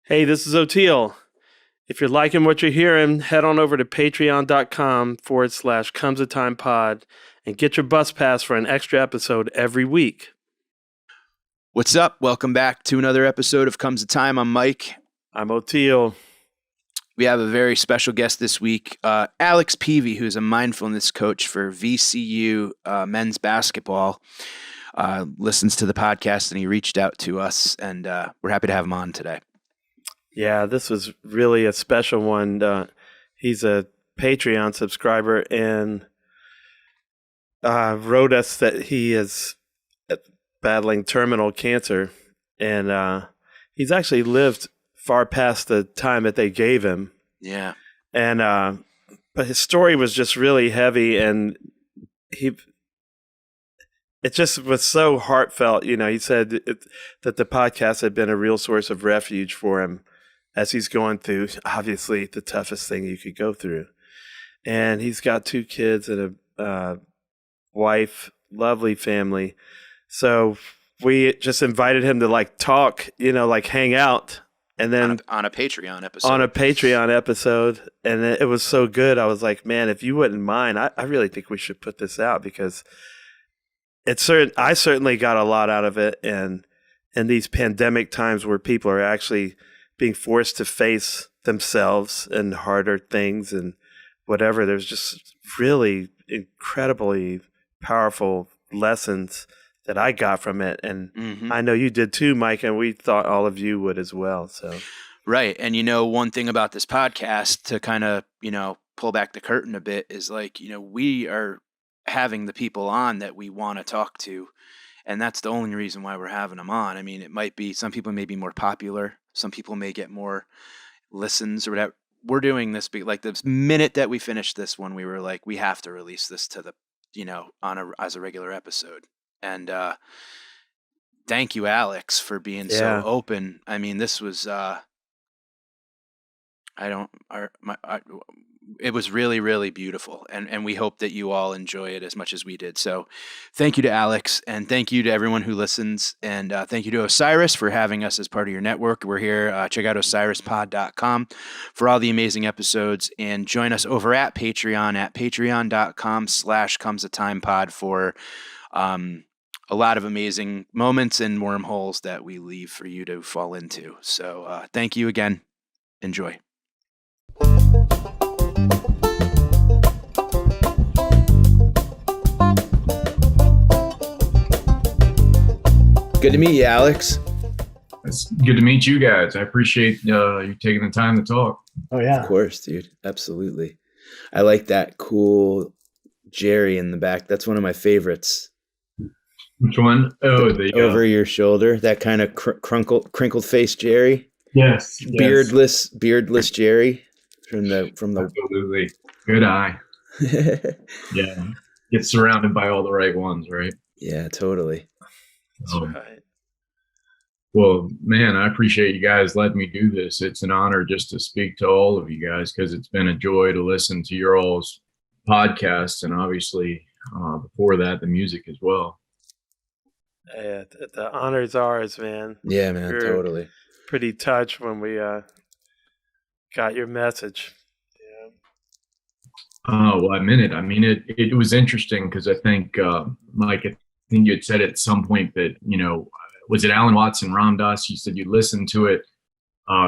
Hey, this is Oteil. If you're liking what you're hearing, head on over to patreon.com/comesatimepod and get your bus pass for an extra episode every week. What's up? Welcome back to another episode of Comes a Time. I'm Mike. I'm Oteil. We have a very special guest this week, Alex Peavey, who's a mindfulness coach for VCU men's basketball. Listens to the podcast and he reached out to us, and we're happy to have him on today. Yeah, this was really a special one. He's a Patreon subscriber and wrote us that he is battling terminal cancer, and he's actually lived far past the time that they gave him. Yeah. And but his story was just really heavy, and it just was so heartfelt. You know, he said that the podcast had been a real source of refuge for him as he's going through, obviously, the toughest thing you could go through. And he's got 2 kids and a wife, lovely family. So we just invited him to talk, hang out. And then on a Patreon episode. And it was so good. I was like, man, if you wouldn't mind, I really think we should put this out, because I certainly got a lot out of it. And in these pandemic times where people are actually being forced to face themselves and harder things and whatever, there's just really incredibly powerful lessons that I got from it. And I know you did too, Mike, and we thought all of you would as well. So, right. And one thing about this podcast, to kind of, pull back the curtain a bit, is we are having the people on that we want to talk to. And that's the only reason why we're having them on. I mean, it might be, some people may be more popular. Some people may get more listens or whatever. We're doing this, like the minute that we finished this one, we were like, we have to release this to the, as a regular episode. And thank you, Alex, for being so open. I mean, this was, it was really, really beautiful. And we hope that you all enjoy it as much as we did. So thank you to Alex, and thank you to everyone who listens. And thank you to Osiris for having us as part of your network. We're here. Check out osirispod.com for all the amazing episodes, and join us over at Patreon at patreon.com/comesatimepod for a lot of amazing moments and wormholes that we leave for you to fall into. So thank you again. Enjoy. Good to meet you, Alex. It's good to meet you guys. I appreciate you taking the time to talk. Oh, yeah. Of course, dude. Absolutely. I like that cool Jerry in the back. That's one of my favorites. Which one? Oh, the over your shoulder. That kind of crinkled face Jerry. Yes. Beardless Jerry from the. Absolutely. Good eye. Yeah. Get surrounded by all the right ones, right? Yeah, totally. That's right. Well, man, I appreciate you guys letting me do this. It's an honor just to speak to all of you guys, because it's been a joy to listen to your all's podcasts, and obviously before that, the music as well. Yeah, the honor's ours, man. Yeah, man, We're totally. pretty touched when we got your message. Yeah. Well, I meant it. I mean, it was interesting because I think, Mike, I think you had said at some point that, was it Alan Watts and Ram Dass? You said you listened to it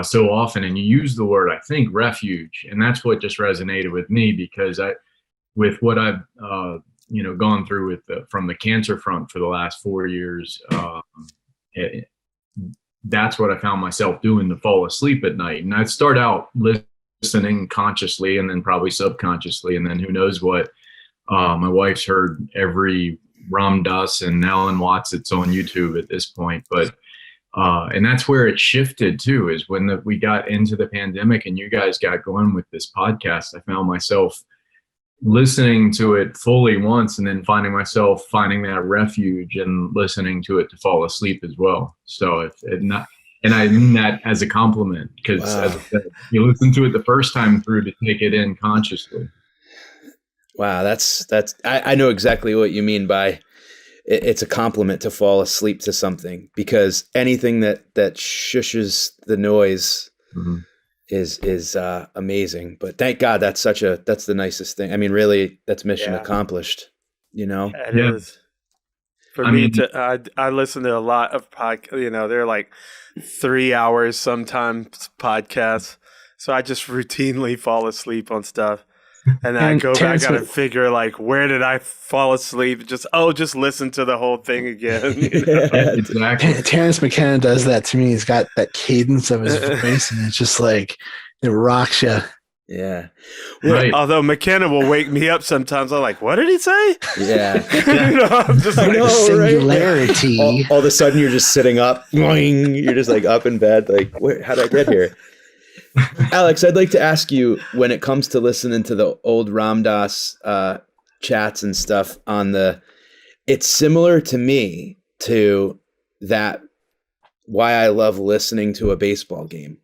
so often, and you used the word, I think, refuge. And that's what just resonated with me, because with what I've, gone through from the cancer front for the last 4 years, that's what I found myself doing to fall asleep at night. And I'd start out listening consciously, and then probably subconsciously, and then who knows what. My wife's heard every Ram Dass and Alan Watts that's on YouTube at this point, but and that's where it shifted too, is when we got into the pandemic and you guys got going with this podcast. I found myself listening to it fully once, and then finding myself finding that refuge and listening to it to fall asleep as well. So and I mean that as a compliment, because as I said, you listen to it the first time through to take it in consciously. Wow, that's I know exactly what you mean by it's a compliment to fall asleep to something, because anything that shushes the noise Mhm. is amazing. But thank God that's the nicest thing. I mean, really, that's mission Yeah. accomplished, you know? It Yeah. is. For I me, mean- I listen to a lot of podcasts. You know, they're like 3 hours sometimes podcasts. So I just routinely fall asleep on stuff, and then I And go Terrence back. I gotta figure like, where did I fall asleep? Just listen to the whole thing again. You know? Exactly. Terrence McKenna does that to me. He's got that cadence of his voice, and it's just like it rocks you. Yeah. Right. Although McKenna will wake me up sometimes. I'm like, what did he say? Yeah. You know, I'm just like, know, right? Singularity. All of a sudden you're just sitting up. You're just like up in bed. Like, how did I get here? Alex, I'd like to ask you, when it comes to listening to the old Ram Dass chats and stuff it's similar to me to that, why I love listening to a baseball game,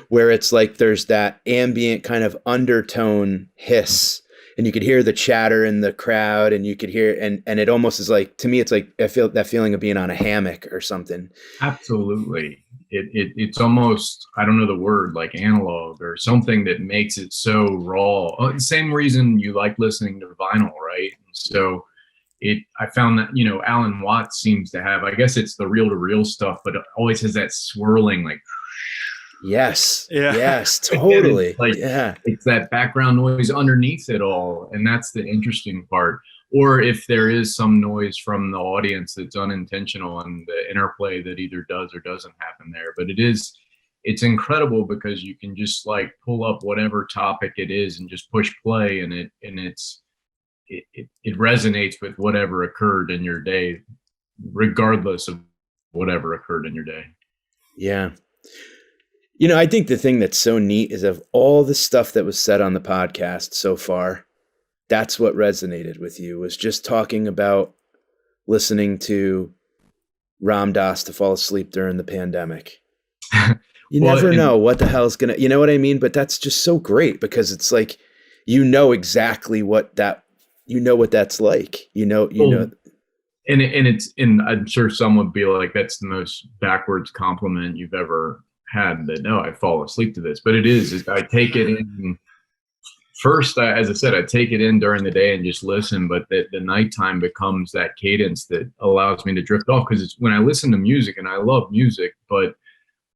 where it's like there's that ambient kind of undertone hiss, and you could hear the chatter in the crowd, and you could hear, and it almost is like, to me, it's like I feel that feeling of being on a hammock or something. Absolutely. It's almost, I don't know the word, like analog or something that makes it so raw. Same reason you like listening to vinyl, right? So I found that, Alan Watts seems to have, I guess it's the reel to reel stuff, but it always has that swirling, like, Yes. Yeah. Yes, totally. like, yeah. it's that background noise underneath it all. And that's the interesting part. Or if there is some noise from the audience that's unintentional, and the interplay that either does or doesn't happen there. But it's incredible, because you can just like pull up whatever topic it is and just push play, and it resonates with whatever occurred in your day, regardless of whatever occurred in your day. Yeah. I think the thing that's so neat is, of all the stuff that was said on the podcast so far, that's what resonated with you, was just talking about listening to Ram Dass to fall asleep during the pandemic. You never know what the hell's going to, you know what I mean? But that's just so great, because it's like, exactly what that's like, And I'm sure some would be like, that's the most backwards compliment you've ever had, that no, I fall asleep to this. But it is I take it in first, as I said, I take it in during the day and just listen, but the nighttime becomes that cadence that allows me to drift off, because it's when I listen to music, and I love music, but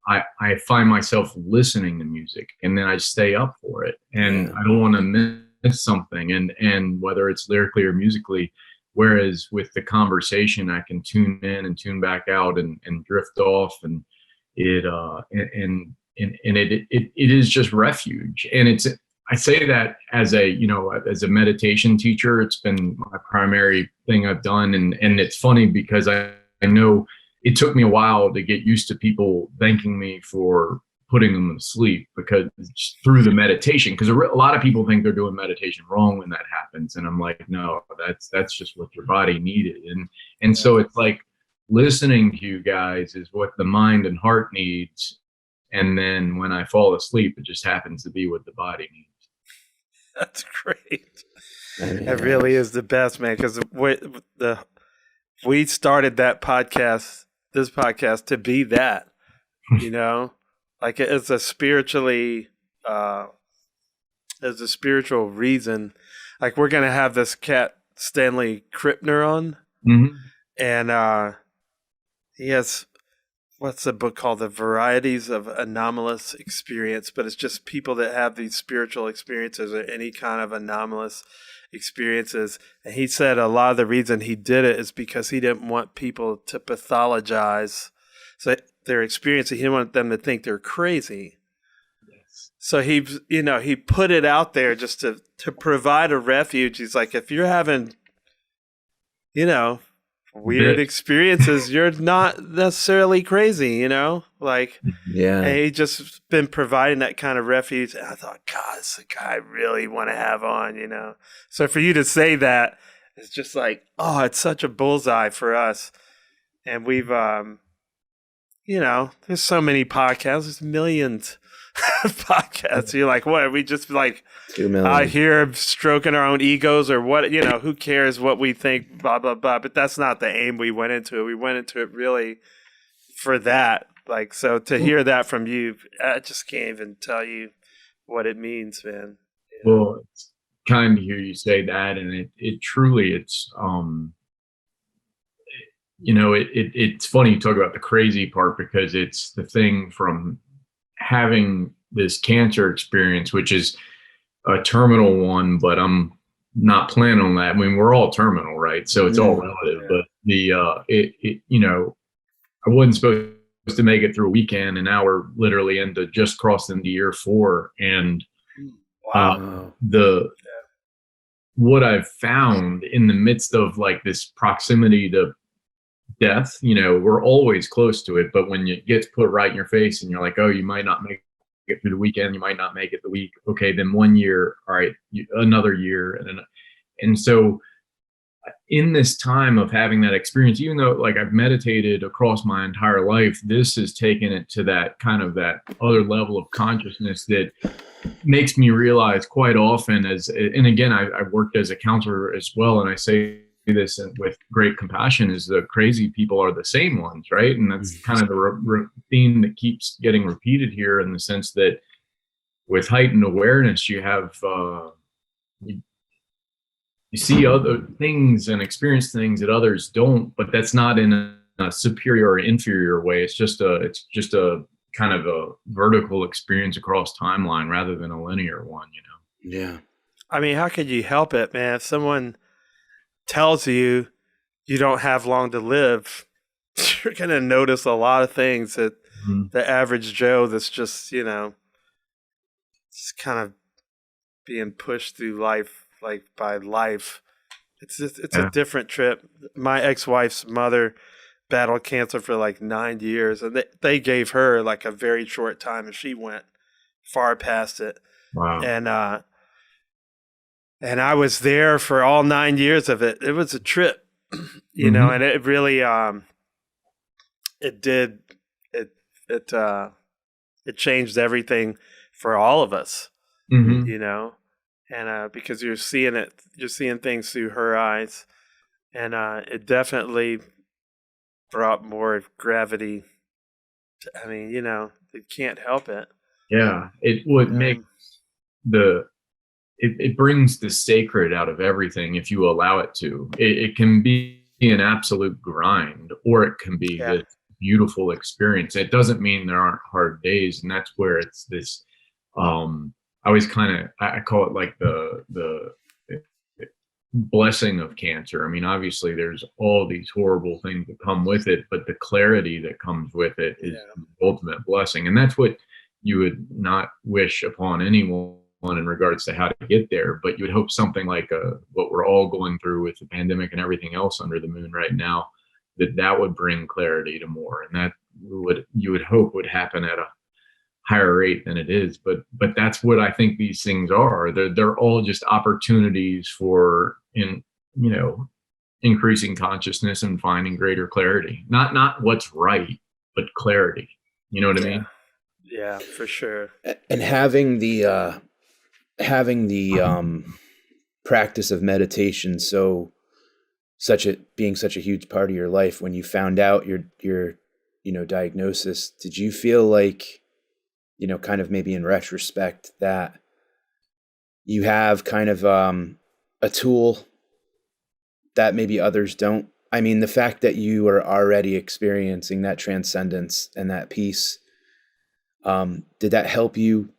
I find myself listening to music, and then I stay up for it, and I don't want to miss something, and whether it's lyrically or musically. Whereas with the conversation, I can tune in and tune back out and drift off, and it is just refuge. And I say that as a meditation teacher. It's been my primary thing I've done, and it's funny because I know it took me a while to get used to people thanking me for putting them to sleep, because it's through the meditation, because a lot of people think they're doing meditation wrong when that happens, and I'm like, no, that's just what your body needed. And so it's like, listening to you guys is what the mind and heart needs, and then when I fall asleep, it just happens to be what the body needs. That's great. It really is the best, man, because we started this podcast to be that, like it's a spiritual reason. Like, we're going to have this cat, Stanley Krippner, on. Mm-hmm. And he has, what's the book called? The Varieties of Anomalous Experience. But it's just people that have these spiritual experiences or any kind of anomalous experiences. And he said a lot of the reason he did it is because he didn't want people to pathologize their experience. He didn't want them to think they're crazy. Yes. So he put it out there just to provide a refuge. He's like, if you're having, weird experiences, you're not necessarily crazy, like, yeah. And he just been providing that kind of refuge. And I thought, God, this is a guy I really want to have on, So for you to say that, it's just like, oh, it's such a bullseye for us. And we've, there's so many podcasts. There's millions of podcasts. You're like, what? Are we just like 2 million. out here stroking our own egos or what? Who cares what we think, blah, blah, blah. But that's not the aim we went into it. We went into it really for that. Like, so to hear that from you, I just can't even tell you what it means, man. Well, it's kind to hear you say that. And it truly, it's it's funny you talk about the crazy part, because it's the thing from having this cancer experience, which is a terminal one, but I'm not planning on that. I mean, we're all terminal, right? So it's all relative, but I wasn't supposed to make it through a weekend, and now we're literally just crossed into year 4. And what I've found in the midst of like this proximity to death, we're always close to it, but when it gets put right in your face and you're like, oh, you might not make it through the weekend, you might not make it the week, okay, then 1 year, all right, another year, and so in this time of having that experience, even though like I've meditated across my entire life, this has taken it to that kind of that other level of consciousness that makes me realize quite often and again, I've worked as a counselor as well, and I say this with great compassion, is the crazy people are the same ones, right? And that's kind of the theme that keeps getting repeated here, in the sense that with heightened awareness, you have you see other things and experience things that others don't, but that's not in a superior or inferior way. It's just a kind of a vertical experience across timeline rather than a linear one, Yeah. I mean, how could you help it, man? If someone tells you you don't have long to live, you're going to notice a lot of things that the average Joe that's just, just kind of being pushed through life, like by life. It's a different trip. My ex-wife's mother battled cancer for like 9 years, and they gave her like a very short time, and she went far past it. Wow. And I was there for all 9 years of it. It was a trip, and it really, it changed everything for all of us, and because you're seeing things through her eyes, and it definitely brought more gravity. I mean, you can't help it. Yeah, it would make it brings the sacred out of everything if you allow it to. It can be an absolute grind, or it can be this beautiful experience. It doesn't mean there aren't hard days, and that's where it's this. I always I call it like the blessing of cancer. I mean, obviously, there's all these horrible things that come with it, but the clarity that comes with it is the ultimate blessing, and that's what you would not wish upon anyone in regards to how to get there, but you would hope something like what we're all going through with the pandemic and everything else under the moon right now, that would bring clarity to more, and that you would hope would happen at a higher rate than it is. But that's what I think these things are. They're all just opportunities for increasing consciousness and finding greater clarity. Not what's right, but clarity. You know what I mean? Yeah, for sure. And having the practice of meditation being such a huge part of your life, when you found out your diagnosis, did you feel like, kind of maybe in retrospect, that you have kind of a tool that maybe others don't? I mean, the fact that you are already experiencing that transcendence and that peace, did that help you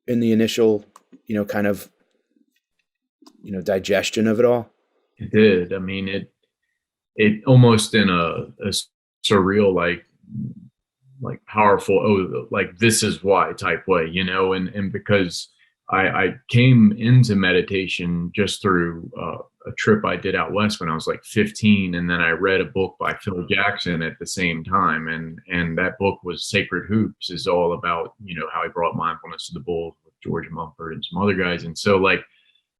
in the initial, kind of, digestion of it all? It did. I mean, it almost in a surreal, like powerful, like this is why type way, and because I came into meditation just through a trip I did out west when I was like 15, and then I read a book by Phil Jackson at the same time, and that book was Sacred Hoops, is all about how he brought mindfulness to the Bulls with George Mumford and some other guys, and so like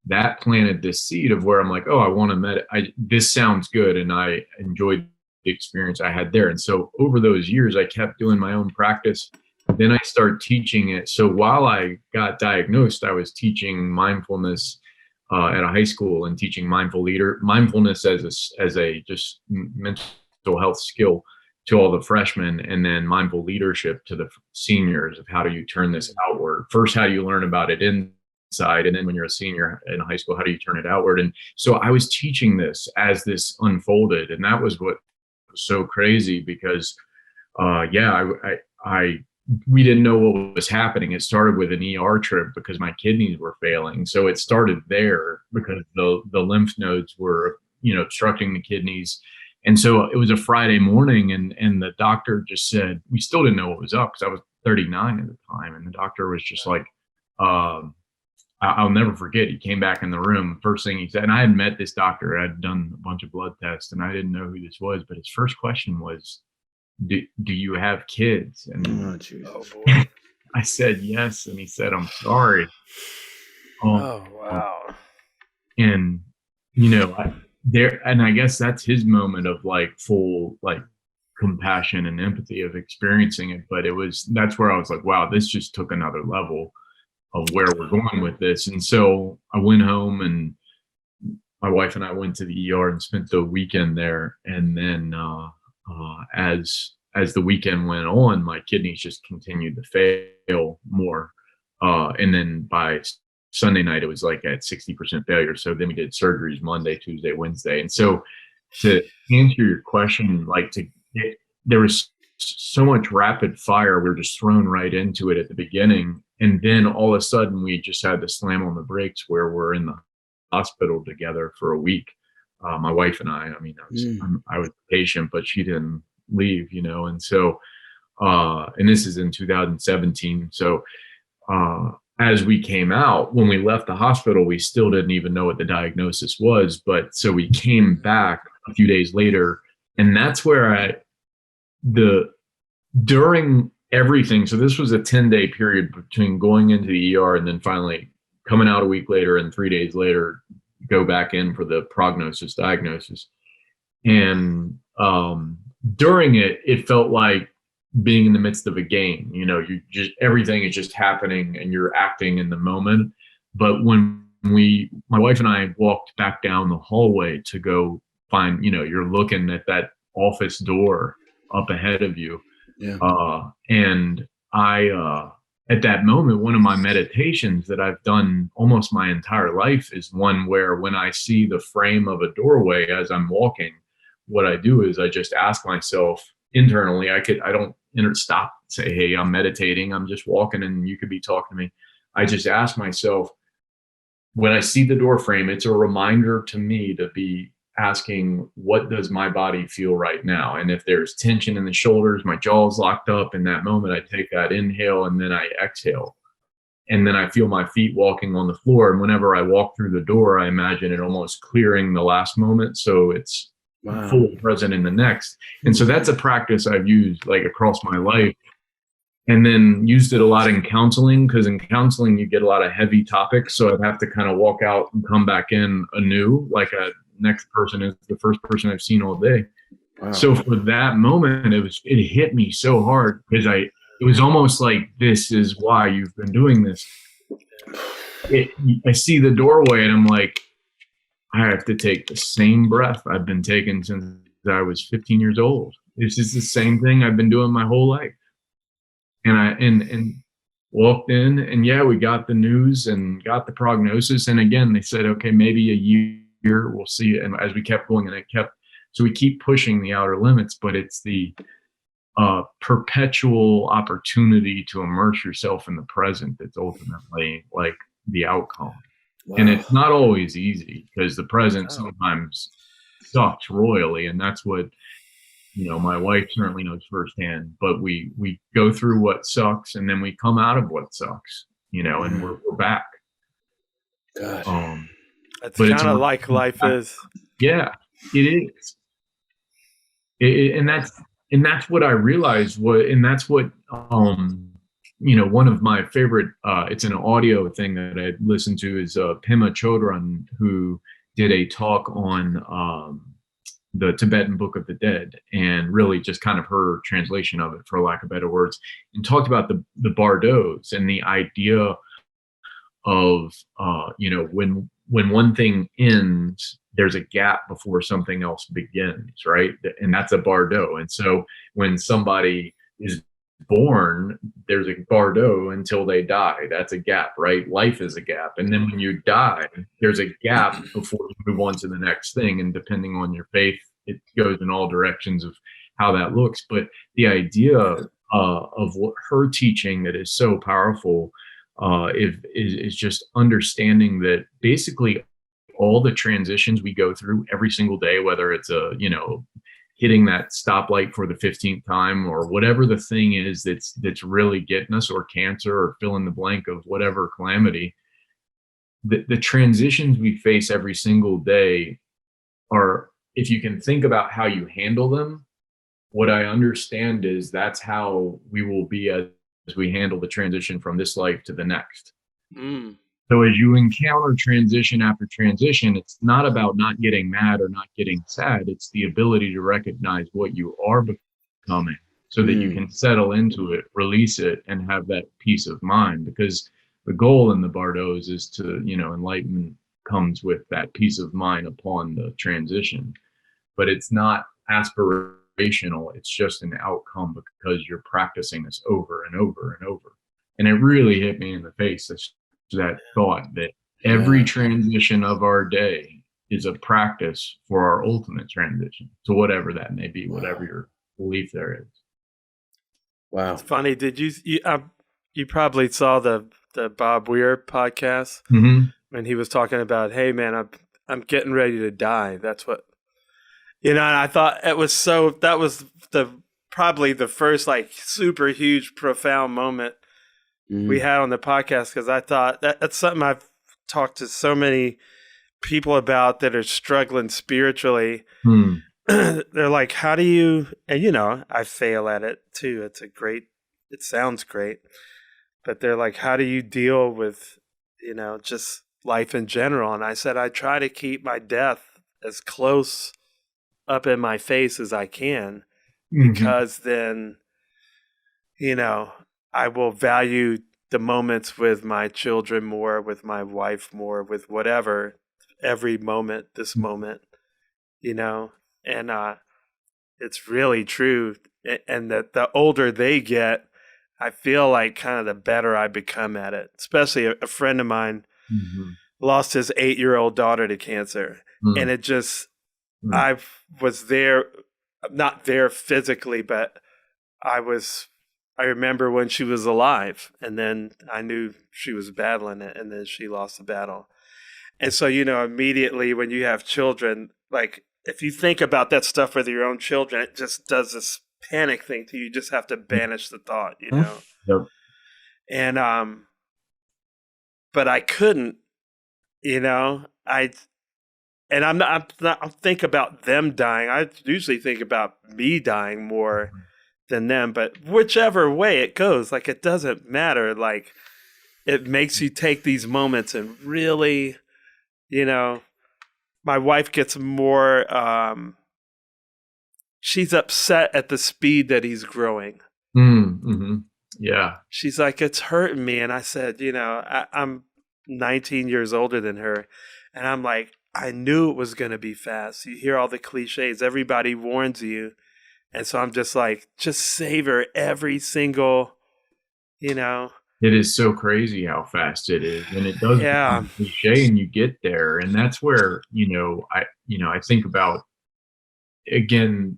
that planted this seed of where I'm like, oh, I want to this sounds good, and I enjoyed the experience I had there. And so over those years, I kept doing my own practice. Then I started teaching it. So while I got diagnosed, I was teaching mindfulness at a high school and teaching mindfulness as a just mental health skill to all the freshmen, and then mindful leadership to the seniors of how do you turn this outward. First, how do you learn about it inside? And then when you're a senior in high school, how do you turn it outward? And so I was teaching this as this unfolded. And that was what was so crazy because, we didn't know what was happening. It started with an ER trip because my kidneys were failing. So it started there because the lymph nodes were, obstructing the kidneys. And so it was a Friday morning, and the doctor just said, we still didn't know what was up because I was 39 at the time. And the doctor was just like, I'll never forget. He came back in the room. First thing he said, and I had met this doctor. I'd done a bunch of blood tests, and I didn't know who this was. But his first question was, do you have kids? And I said yes. And he said, I'm sorry. Wow. And, and I guess that's his moment of like full, like compassion and empathy of experiencing it. But that's where I was like, wow, this just took another level of where we're going with this. And so I went home, and my wife and I went to the ER and spent the weekend there. And then, as the weekend went on, my kidneys just continued to fail more. And then by Sunday night, it was like at 60% failure. So then we did surgeries Monday, Tuesday, Wednesday. And so to answer your question, there was so much rapid fire. We were just thrown right into it at the beginning. And then all of a sudden we just had to slam on the brakes where we're in the hospital together for a week. My wife and I was patient, but she didn't leave, and so, and this is in 2017. So, as we came out, when we left the hospital, we still didn't even know what the diagnosis was. But so we came back a few days later, and that's where during everything. So this was a 10-day period between going into the ER and then finally coming out a week later, and 3 days later, go back in for the diagnosis. And during it felt like being in the midst of a game. Everything is just happening and you're acting in the moment. But when my wife and I walked back down the hallway to go find, you're looking at that office door up ahead of you. Yeah. And I, at that moment, one of my meditations that I've done almost my entire life is one where when I see the frame of a doorway as I'm walking, what I do is I just ask myself internally, I don't stop, say, hey, I'm meditating, I'm just walking and you could be talking to me. I just ask myself, when I see the door frame, it's a reminder to me to be asking, what does my body feel right now? And if there's tension in the shoulders, my jaw's locked up, in that moment, I take that inhale and then I exhale. And then I feel my feet walking on the floor. And whenever I walk through the door, I imagine it almost clearing the last moment. So it's fully present in the next. And so that's a practice I've used like across my life, and then used it a lot in counseling, because in counseling, you get a lot of heavy topics. So I'd have to kind of walk out and come back in anew, like a next person is the first person I've seen all day. Wow. So for that moment, it hit me so hard, because it was almost like, this is why you've been doing this. I see the doorway and I'm like, I have to take the same breath I've been taking since I was 15 years old. This is the same thing I've been doing my whole life. And I walked in, and we got the news and got the prognosis. And again, they said, okay, maybe a year, we'll see. And as we kept going, and so we keep pushing the outer limits, but it's the perpetual opportunity to immerse yourself in the present that's ultimately like the outcome. Wow. And it's not always easy, because the present sometimes sucks royally. And that's what, my wife certainly knows firsthand, but we go through what sucks, and then we come out of what sucks, and we're back. God. That's kind of like life is. Yeah, it is. And that's what I realized. That's what, one of my favorite, it's an audio thing that I listened to, is Pema Chodron, who did a talk on the Tibetan Book of the Dead, and really just kind of her translation of it, for lack of better words, and talked about the bardos and the idea of when one thing ends, there's a gap before something else begins, right? And that's a bardo. And so when somebody is born, there's a bardo until they die. That's a gap, right? Life is a gap. And then when you die, there's a gap before you move on to the next thing. And depending on your faith, it goes in all directions of how that looks. But the idea of what her teaching that is so powerful is just understanding that basically all the transitions we go through every single day, whether it's hitting that stoplight for the 15th time or whatever the thing is that's really getting us, or cancer, or fill in the blank of whatever calamity, the transitions we face every single day are, if you can think about how you handle them, what I understand is that's how we will be as we handle the transition from this life to the next. So as you encounter transition after transition, it's not about not getting mad or not getting sad. It's the ability to recognize what you are becoming so that you can settle into it, release it, and have that peace of mind. Because the goal in the bardos is to, enlightenment comes with that peace of mind upon the transition. But it's not aspirational. It's just an outcome because you're practicing this over and over and over. And it really hit me in the face, that thought that every transition of our day is a practice for our ultimate transition to whatever that may be, whatever your belief there is. Wow. It's funny. Did you probably saw the Bob Weir podcast when he was talking about, hey man, I'm getting ready to die. That's what, and I thought that was probably the first like super huge, profound moment we had on the podcast, because I thought that's something I've talked to so many people about that are struggling spiritually. They're like, how do you, and I fail at it too. It sounds great, but they're like, how do you deal with, just life in general? And I said, I try to keep my death as close up in my face as I can, because then, I will value the moments with my children more, with my wife more, with whatever, every moment, this moment, and it's really true. And that the older they get, I feel like kind of the better I become at it. Especially a friend of mine lost his 8-year-old daughter to cancer. And it just, I was there, not there physically, but I remember when she was alive, and then I knew she was battling it, and then she lost the battle. And so, immediately when you have children, like if you think about that stuff with your own children, it just does this panic thing to you. You just have to banish the thought, Yep. And, but I couldn't, I'm not think about them dying. I usually think about me dying more than them, but whichever way it goes, like, it doesn't matter. Like, it makes you take these moments and really, my wife gets more, she's upset at the speed that he's growing. Yeah. She's like, it's hurting me. And I said, I'm 19 years older than her. And I'm like, I knew it was going to be fast. You hear all the cliches. Everybody warns you. And so I'm just like, just savor every single, It is so crazy how fast it is. And it does become cliche, and you get there. And that's where, I think about, again,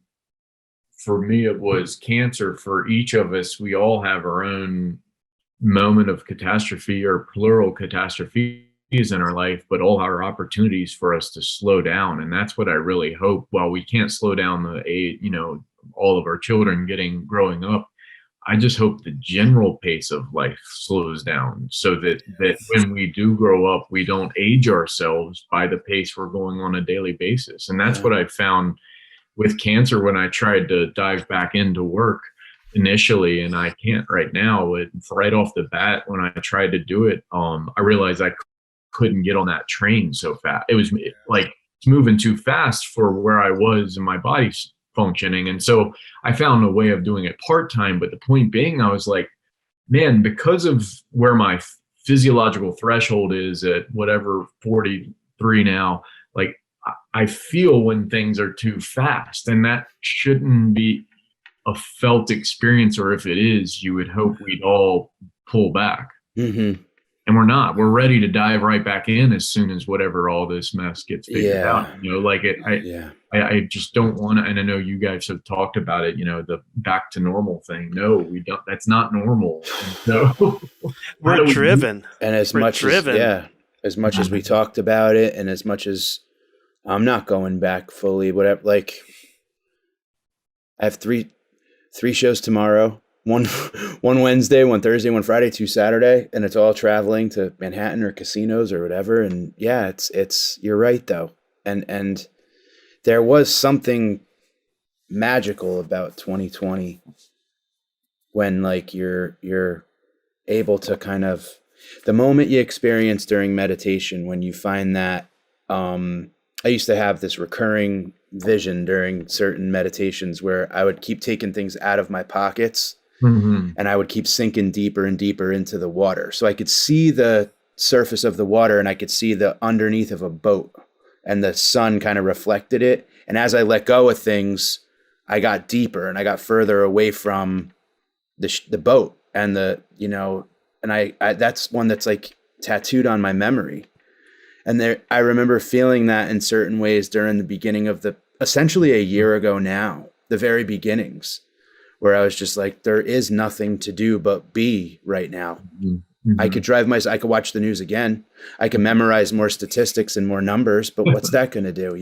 for me, it was cancer. For each of us, we all have our own moment of catastrophe, or plural catastrophes in our life, but all our opportunities for us to slow down. And that's what I really hope. While we can't slow down all of our children growing up, I just hope the general pace of life slows down, so that when we do grow up, we don't age ourselves by the pace we're going on a daily basis. And that's what I found with cancer when I tried to dive back into work initially, and I can't right now. Right off the bat, when I tried to do it, I realized I couldn't get on that train so fast. It was like it's moving too fast for where I was in my body's functioning. And so I found a way of doing it part-time. But the point being, I was like, man, because of where my physiological threshold is at whatever 43 now, like I feel when things are too fast, and that shouldn't be a felt experience, or if it is, you would hope we'd all pull back. Mm-hmm. And we're not. We're ready to dive right back in as soon as whatever all this mess gets figured out. Like I just don't want to. And I know you guys have talked about it. The back to normal thing. No, we don't. That's not normal. So we're driven, and as much as we talked about it, and as much as I'm not going back fully, whatever. Like, I have three shows tomorrow. One Wednesday, one Thursday, one Friday, 2 Saturday, and it's all traveling to Manhattan or casinos or whatever. And yeah, it's you're right though. And there was something magical about 2020 when like you're able to kind of, the moment you experience during meditation, when you find that, I used to have this recurring vision during certain meditations where I would keep taking things out of my pockets. Mm-hmm. And I would keep sinking deeper and deeper into the water. So I could see the surface of the water, and I could see the underneath of a boat, and the sun kind of reflected it. And as I let go of things, I got deeper and I got further away from the boat and and I that's one that's like tattooed on my memory. And I remember feeling that in certain ways during the beginning of essentially a year ago now, the very beginnings, where I was just like, there is nothing to do but be right now. Mm-hmm. I could I could watch the news again. I could memorize more statistics and more numbers, but what's that going to do,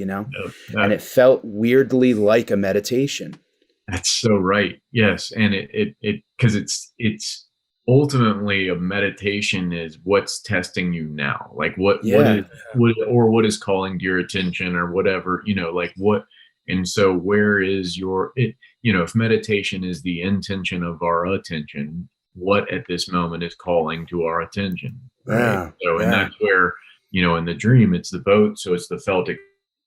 And it felt weirdly like a meditation. That's so right. Yes. And because it's ultimately a meditation is what's testing you now. Like what is calling to your attention or whatever, like what. And so where is if meditation is the intention of our attention, what at this moment is calling to our attention? Right. And that's where, in the dream, it's the boat. So it's the felt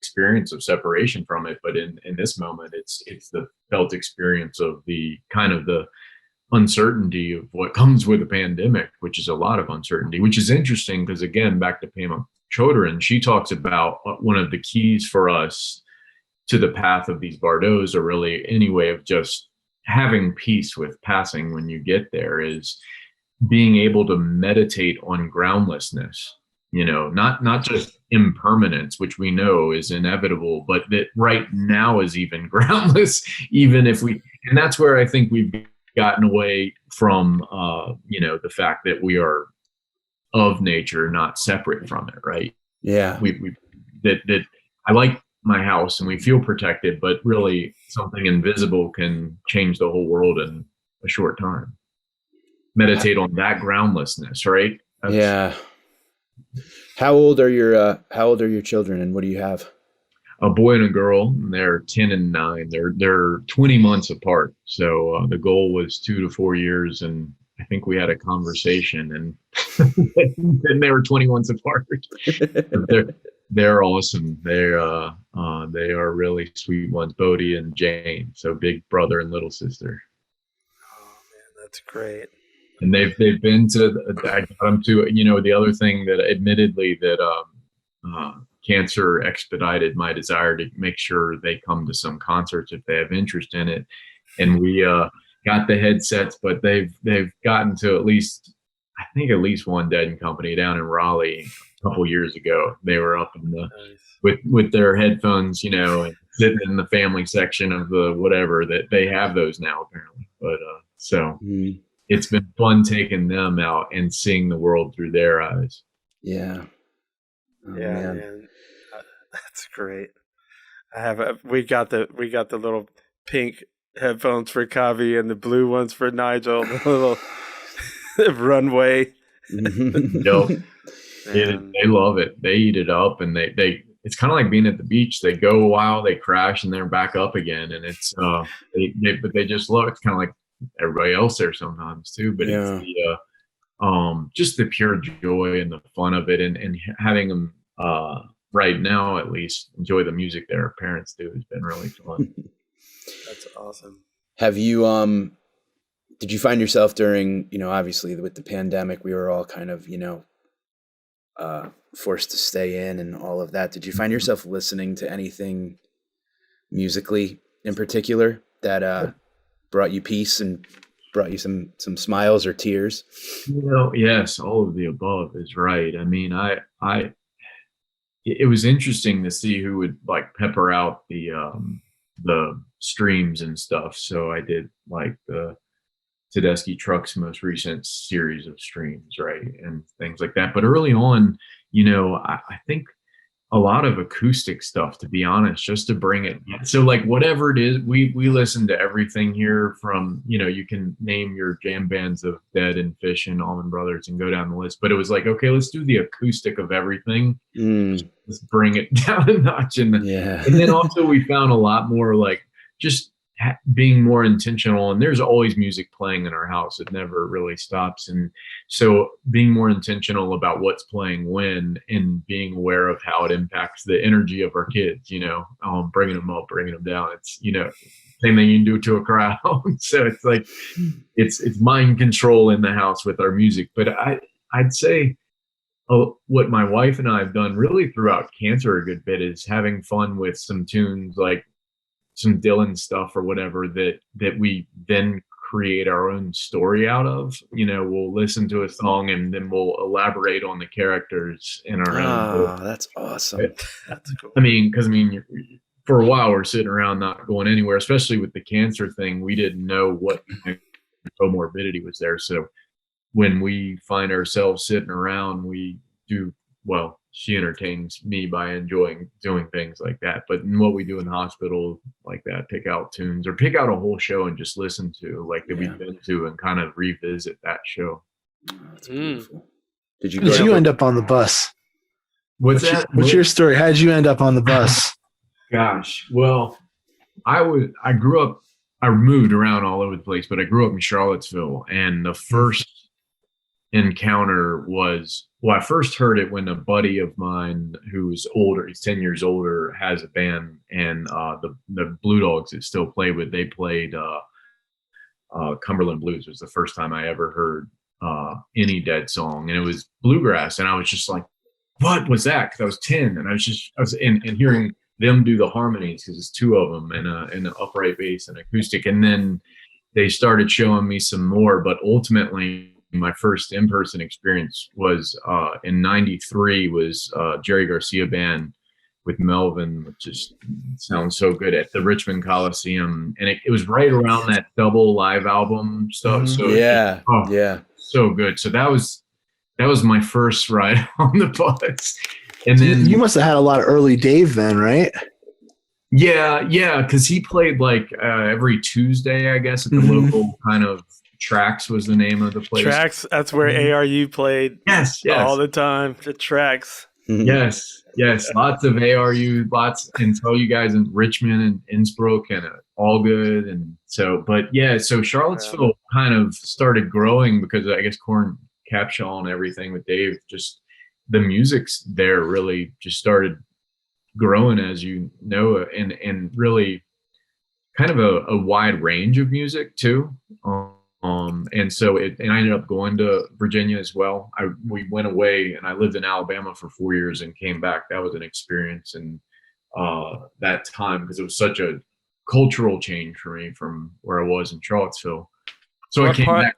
experience of separation from it. But in this moment, it's the felt experience of the kind of the uncertainty of what comes with a pandemic, which is a lot of uncertainty, which is interesting because, again, back to Pema Chodron, she talks about one of the keys for us to the path of these bardos, or really any way of just having peace with passing when you get there, is being able to meditate on groundlessness, not just impermanence, which we know is inevitable, but that right now is even groundless, even if and that's where I think we've gotten away from, the fact that we are of nature, not separate from it. Right. Yeah. That I like my house and we feel protected, but really something invisible can change the whole world in a short time. Meditate on that groundlessness, right? Yeah. How old are your children, and what do you have? A boy and a girl, and they're 10 and 9. They're 20 months apart. So the goal was 2 to 4 years, and I think we had a conversation, and they were 20 months apart. They're awesome. They are really sweet ones, Bodie and Jane. So big brother and little sister. Oh man, that's great. And they've been to. I got them to. The other thing that, admittedly, that cancer expedited my desire to make sure they come to some concerts if they have interest in it. And we got the headsets, but they've gotten to at least one Dead and Company down in Raleigh a couple years ago. They were up in the with their headphones, and sitting in the family section of the whatever, that they have those now apparently. But it's been fun taking them out and seeing the world through their eyes. Yeah. Oh, yeah, man. That's great. We got the little pink headphones for Kavi and the blue ones for Nigel, the little runway. They love it. They eat it up, and they it's kind of like being at the beach. They go a while, they crash, and they're back up again. And it's but they just love it. It's kind of like everybody else there sometimes too. But it's the just the pure joy and the fun of it, and having them right now, at least, enjoy the music their parents do has been really fun. That's awesome. Have you did you find yourself during, obviously with the pandemic, we were all kind of, forced to stay in and all of that. Did you find yourself listening to anything musically in particular that brought you peace and brought you some smiles or tears? Yes, all of the above is right. I mean, it was interesting to see who would like pepper out the streams and stuff. So I did like the Tedeschi Truck's most recent series of streams, right, and things like that. But early on, I think a lot of acoustic stuff, to be honest, just to bring it. So like whatever it is, we listen to everything here from, you can name your jam bands of Dead and Fish and Allman Brothers and go down the list. But it was like, okay, let's do the acoustic of everything. Let's bring it down a notch. And then also we found a lot more like just being more intentional, and there's always music playing in our house. It never really stops. And so being more intentional about what's playing when, and being aware of how it impacts the energy of our kids, bringing them up, bringing them down. It's, same thing you can do to a crowd. So it's like, it's mind control in the house with our music. But I'd say what my wife and I have done really throughout cancer a good bit is having fun with some tunes, like some Dylan stuff or whatever that we then create our own story out of. We'll listen to a song and then we'll elaborate on the characters in our own. Oh, that's awesome. That's cool. Because for a while we're sitting around not going anywhere, especially with the cancer thing. We didn't know what comorbidity was there. So when we find ourselves sitting around, we do, well, she entertains me by enjoying doing things like that. But what we do in the hospital like that, pick out tunes or pick out a whole show and just listen to like that we've been to and kind of revisit that show. Oh, that's beautiful. Did How did you end up on the bus? What's that? What's your story? How did you end up on the bus? Gosh, well, I moved around all over the place, but I grew up in Charlottesville, and the first encounter was, I first heard it when a buddy of mine who's older, he's 10 years older, has a band, and the Blue Dogs that still play with, they played Cumberland Blues. Was the first time I ever heard any Dead song, and it was bluegrass, and I was just like, what was that? Because I was 10, and I was hearing them do the harmonies, because it's two of them, and an upright bass and acoustic, and then they started showing me some more, but ultimately my first in-person experience was in '93 was Jerry Garcia Band with Melvin, which just sounds so good, at the Richmond Coliseum. And it was right around that double live album stuff. So so good. So that was my first ride on the bus. And then you must have had a lot of early Dave then, right? Yeah, because he played like every Tuesday, I guess, at the local kind of Tracks was the name of the place. Tracks, that's where ARU played. Yes. All the time. The Tracks. Yes. Lots of ARU, until you guys in Richmond and Innsbruck, and all good. And so, so Charlottesville kind of started growing because I guess Corn Capshaw and everything with Dave, just the music's there really just started growing, as you know, and really kind of a wide range of music too. And so I ended up going to Virginia as well. We went away, and I lived in Alabama for 4 years and came back. That was an experience, and that time, because it was such a cultural change for me from where I was in Charlottesville. So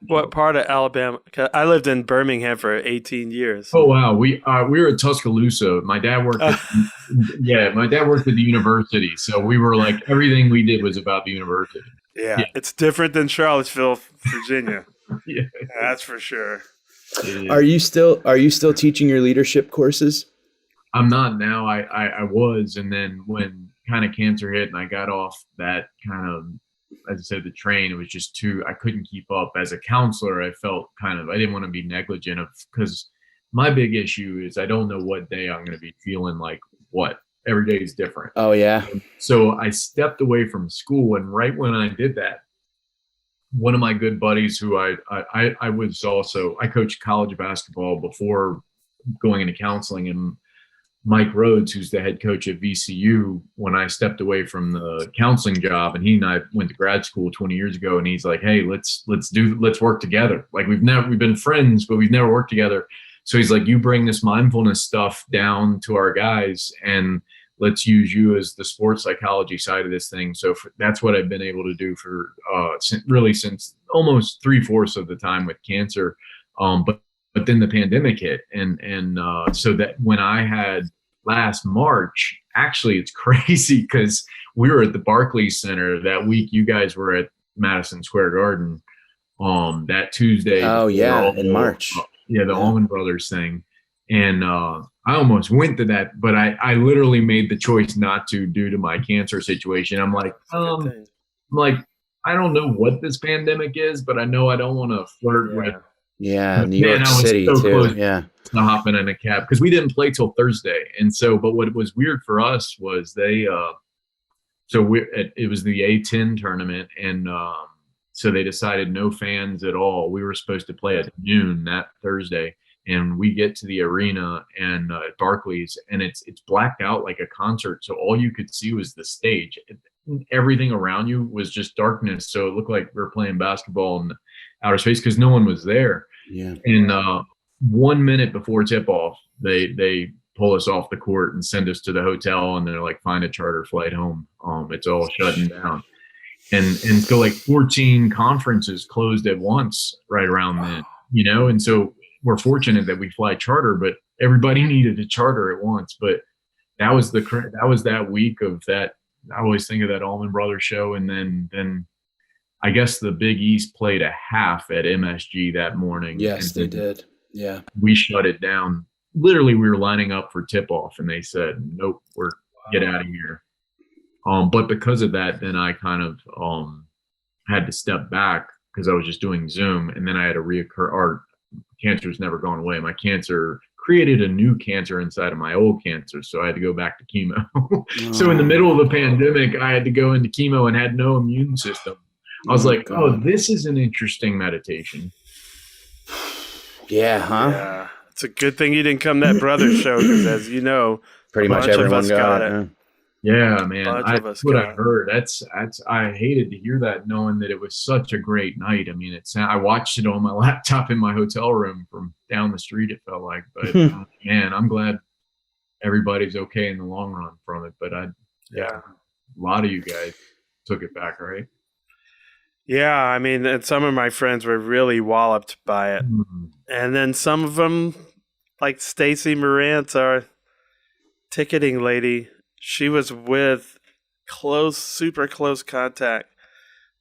what part of Alabama? 'Cause I lived in Birmingham for 18 years. Oh wow, we were at Tuscaloosa. My dad worked at the university, so we were like, everything we did was about the university. Yeah, it's different than Charlottesville, Virginia. Yeah, that's for sure. Are you still teaching your leadership courses? I'm not now. I was, and then when kind of cancer hit and I got off that kind of, as I said, the train, it was just I couldn't keep up. As a counselor, I felt I didn't want to be negligent because my big issue is I don't know what day I'm going to be feeling like what. Every day is different. Oh yeah. So I stepped away from school, and right when I did that, one of my good buddies who I coached college basketball before going into counseling, and Mike Rhodes, who's the head coach at VCU, when I stepped away from the counseling job, and he and I went to grad school 20 years ago, and he's like, "Hey, let's work together. Like we've been friends, but we've never worked together." So he's like, "You bring this mindfulness stuff down to our guys, and let's use you as the sports psychology side of this thing." So that's what I've been able to do for since almost 3/4 of the time with cancer. But then the pandemic hit, and so that when I had last March, actually it's crazy because we were at the Barclays Center that week. You guys were at Madison Square Garden that Tuesday. Oh yeah, in March. The Allman Brothers thing, and I almost went to that, but I literally made the choice not to due to my cancer situation. I'm like, I don't know what this pandemic is, but I know I don't want to flirt with. Yeah, New York City so too. Yeah, hopping in a cab because we didn't play till Thursday, and so. But what was weird for us was it was the A10 tournament, and so they decided no fans at all. We were supposed to play at noon that Thursday, and we get to the arena and at Barclays, and it's blacked out like a concert, so all you could see was the stage. Everything around you was just darkness, so it looked like we were playing basketball in outer space because no one was there. Yeah. And 1 minute before tip off, they pull us off the court and send us to the hotel, and they're like, find a charter flight home. It's all shutting down. And so like 14 conferences closed at once right around then, and so we're fortunate that we fly charter, but everybody needed a charter at once. But that was that week of that. I always think of that Allman Brothers show. And then I guess the Big East played a half at MSG that morning. Yes, they did. Yeah. We shut it down. Literally, we were lining up for tip-off, and they said, nope, get out of here. But because of that, then I kind of had to step back because I was just doing Zoom, and then I had to reoccur. Our cancer's never gone away. My cancer created a new cancer inside of my old cancer, so I had to go back to chemo. So in the middle of the pandemic, I had to go into chemo and had no immune system. I was like, oh, this is an interesting meditation. Yeah, huh? Yeah. It's a good thing you didn't come to that Brothers show because, as you know, pretty much everyone got it. Yeah, man. That's what I heard. I hated to hear that, knowing that it was such a great night. I mean, I watched it on my laptop in my hotel room from down the street, it felt like. But, man, I'm glad everybody's okay in the long run from it. But a lot of you guys took it back, right? Yeah, I mean, and some of my friends were really walloped by it. Mm-hmm. And then some of them, like Stacy Morant, our ticketing lady, she was with super close contact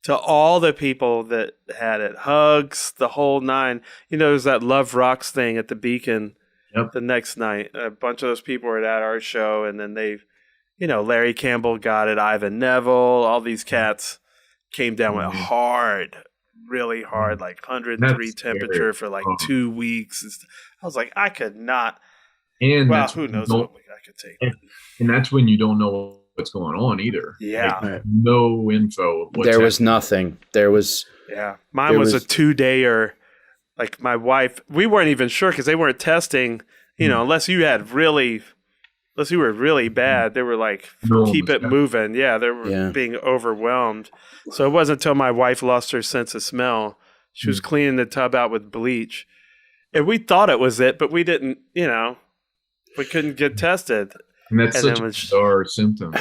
to all the people that had it. Hugs, the whole nine. There's that Love Rocks thing at the Beacon the next night. A bunch of those people were at our show, and then Larry Campbell got it, Ivan Neville, all these cats came down with really hard, like 103 temperature for like 2 weeks. I was like, I could not. And who knows what I could take. And that's when you don't know what's going on either. Yeah. Like, no info. There was nothing. Mine was a 2-dayer. Like my wife, we weren't even sure because they weren't testing, unless you were really bad, they were like, keep it moving. Yeah, they were being overwhelmed. So it wasn't until my wife lost her sense of smell. She was cleaning the tub out with bleach. And we thought it was it, but we didn't, we couldn't get tested. And that's such a bizarre symptom.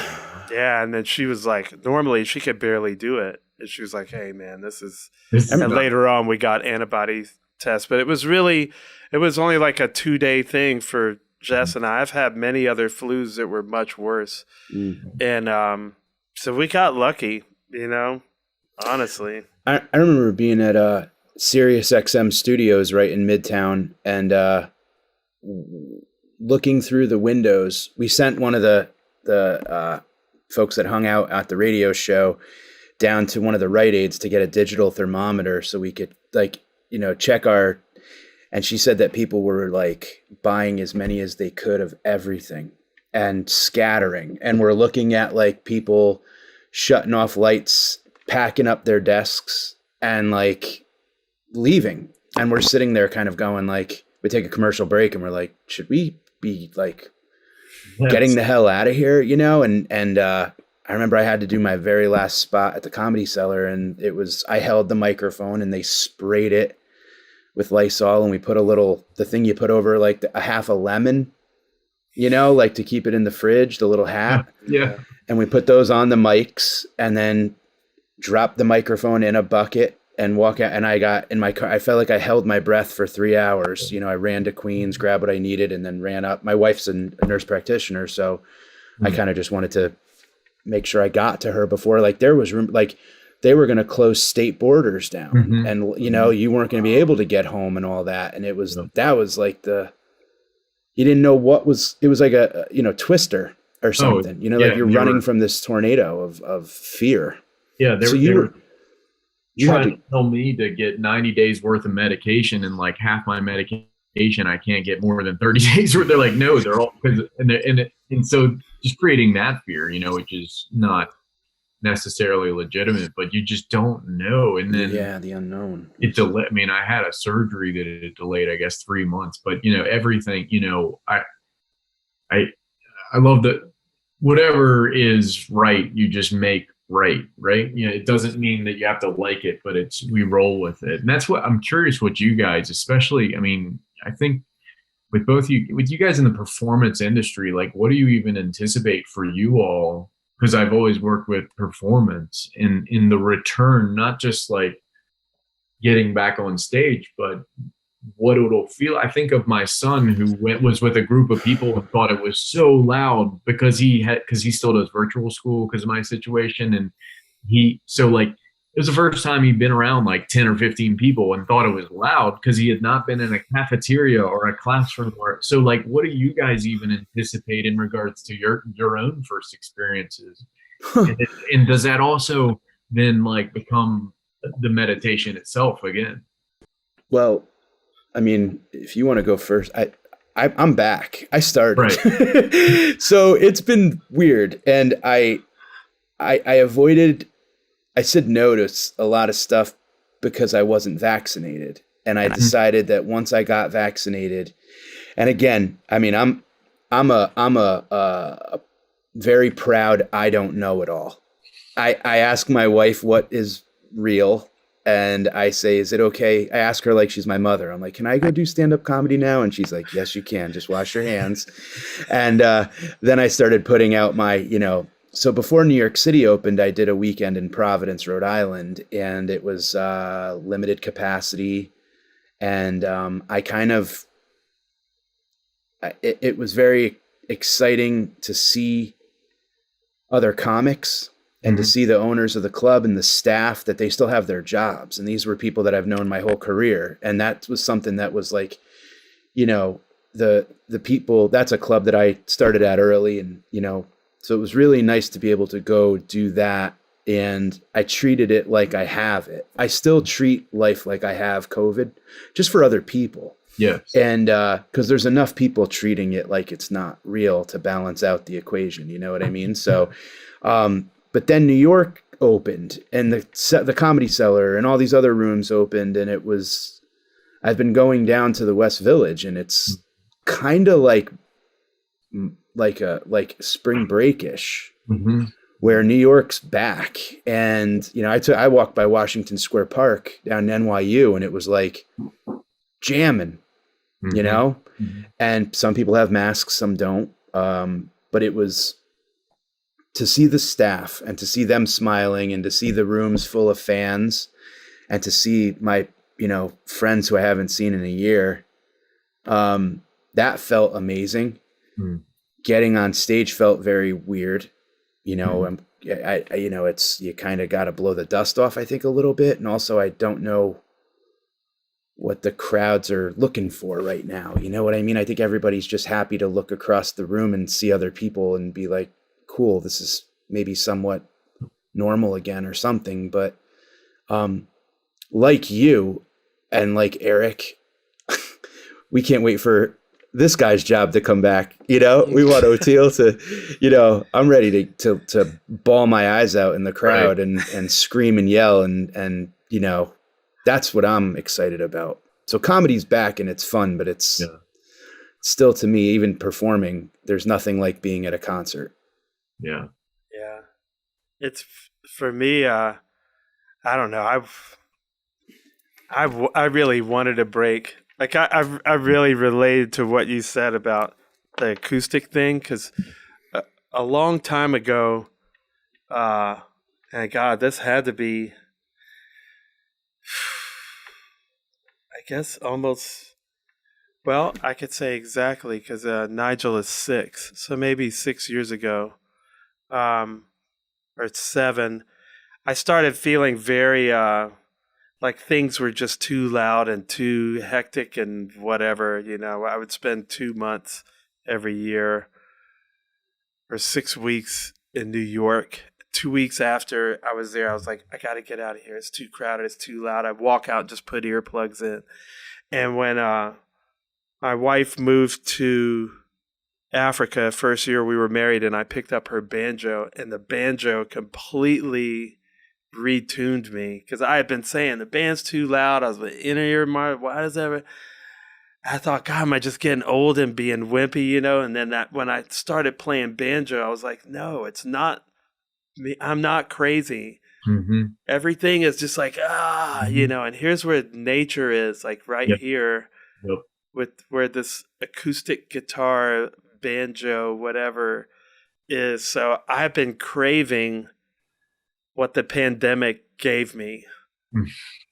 Yeah, and then she was like, normally she could barely do it. And she was like, hey, man, this is and later on we got antibody tests. But it was only like a 2-day thing for Jess and I've had many other flus that were much worse. And so we got lucky, honestly. I remember being at Sirius XM Studios right in Midtown and looking through the windows. We sent one of the folks that hung out at the radio show down to one of the Rite Aids to get a digital thermometer so we could check our. And she said that people were like buying as many as they could of everything and scattering. And we're looking at like people shutting off lights, packing up their desks and like leaving. And we're sitting there kind of going like, we take a commercial break and we're like, should we be like getting the hell out of here, you know? And I remember I had to do my very last spot at the Comedy Cellar, and I held the microphone and they sprayed it with Lysol, and we put the thing you put over like a half a lemon, you know, like to keep it in the fridge, the little hat. Yeah. And we put those on the mics and then dropped the microphone in a bucket and walk out. And I got in my car. I felt like I held my breath for 3 hours. You know, I ran to Queens, grabbed what I needed, and then ran up. My wife's a nurse practitioner, so I kind of just wanted to make sure I got to her before, like, there was room, like they were going to close state borders down, and you know, you weren't going to be able to get home and all that. And that was like you didn't know it was like a, you know, Twister or something, you know, like you're running from this tornado of fear. Yeah. So They were trying to tell me to get 90 days worth of medication, and like half my medication, I can't get more than 30 days worth. They're like, no, they're all, and so just creating that fear, you know, which is not necessarily legitimate, but you just don't know. And then the unknown. I mean, I had a surgery that it delayed, I guess, 3 months, but you know, everything, you know, I love that whatever is right, you just make right. You know, it doesn't mean that you have to like it, but we roll with it. And that's what I'm curious what you guys, especially, I mean, I think with you guys in the performance industry, like, what do you even anticipate for you all? Because I've always worked with performance in the return, not just like getting back on stage, but what it'll feel. I think of my son who was with a group of people and thought it was so loud because he still does virtual school because of my situation. And it was the first time he'd been around like 10 or 15 people and thought it was loud because he had not been in a cafeteria or a classroom. So like, what do you guys even anticipate in regards to your own first experiences? And does that also then like become the meditation itself again? Well, I mean, if you want to go first, I'm back. I started. Right. So it's been weird. And I avoided, I said no to a lot of stuff because I wasn't vaccinated. And I decided that once I got vaccinated, and again, I mean, I'm a very proud, I don't know it all. I ask my wife what is real. And I say, is it okay? I ask her like she's my mother. I'm like, can I go do stand-up comedy now? And she's like, yes, you can. Just wash your hands. And then I started putting out my, you know, so before New York City opened, I did a weekend in Providence, Rhode Island, and it was limited capacity. And it was very exciting to see other comics and to see the owners of the club and the staff that they still have their jobs. And these were people that I've known my whole career. And that was something that was like, you know, the people, that's a club that I started at early. And, you know, so it was really nice to be able to go do that. And I treated it like I have it. I still treat life like I have COVID, just for other people. Yes. And because there's enough people treating it like it's not real to balance out the equation. You know what I mean? So, but then New York opened, and the Comedy Cellar and all these other rooms opened, and I've been going down to the West Village, and it's kind of like spring break-ish, where New York's back. And, you know, I walked by Washington Square Park down in NYU, and it was like jamming, you know, and some people have masks, some don't. But it was to see the staff and to see them smiling and to see the rooms full of fans and to see my, you know, friends who I haven't seen in a year. That felt amazing. Getting on stage felt very weird. You know, you know, you kind of got to blow the dust off, I think, a little bit. And also I don't know what the crowds are looking for right now. You know what I mean? I think everybody's just happy to look across the room and see other people and be like, cool, this is maybe somewhat normal again or something. But like you and like Eric, we can't wait for this guy's job to come back. You know, we want Oteil to, you know, I'm ready to bawl my eyes out in the crowd and scream and yell. And, you know, that's what I'm excited about. So comedy's back and it's fun, but it's still to me, even performing, there's nothing like being at a concert. Yeah. Yeah. It's for me, I don't know. I really wanted a break. Like I really related to what you said about the acoustic thing, because a long time ago, and God, this had to be, I guess almost, well, I could say exactly, because Nigel is 6, so maybe 6 years ago, or 7, I started feeling very like things were just too loud and too hectic and whatever. I would spend 2 months every year or 6 weeks in New York. 2 weeks after I was there, I was like, I got to get out of here. It's too crowded. It's too loud. I'd walk out and just put earplugs in. And when my wife moved to Africa, first year we were married, and I picked up her banjo, and the banjo completely retuned me, because I had been saying the band's too loud. I was like, inner ear, why does that? I thought, God, am I just getting old and being wimpy, And then when I started playing banjo, I was like, no, it's not me. I'm not crazy. Mm-hmm. Everything is just like, and here's where nature is, like right here, with where this acoustic guitar, banjo, whatever is. So I've been craving what the pandemic gave me.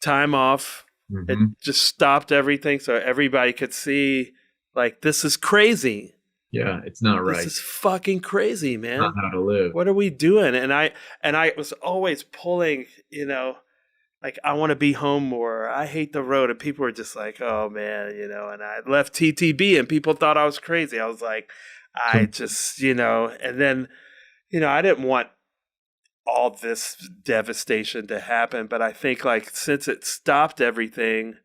Time off. Mm-hmm. It just stopped everything so everybody could see, like, this is crazy. Yeah, it's not right. This is fucking crazy, man. Not how to live. What are we doing? And I was always pulling, like, I want to be home more. I hate the road. And people were just like, oh, man, and I left TTB and people thought I was crazy. I was like, I just, and then, I didn't want all this devastation to happen, but I think, like, since it stopped everything,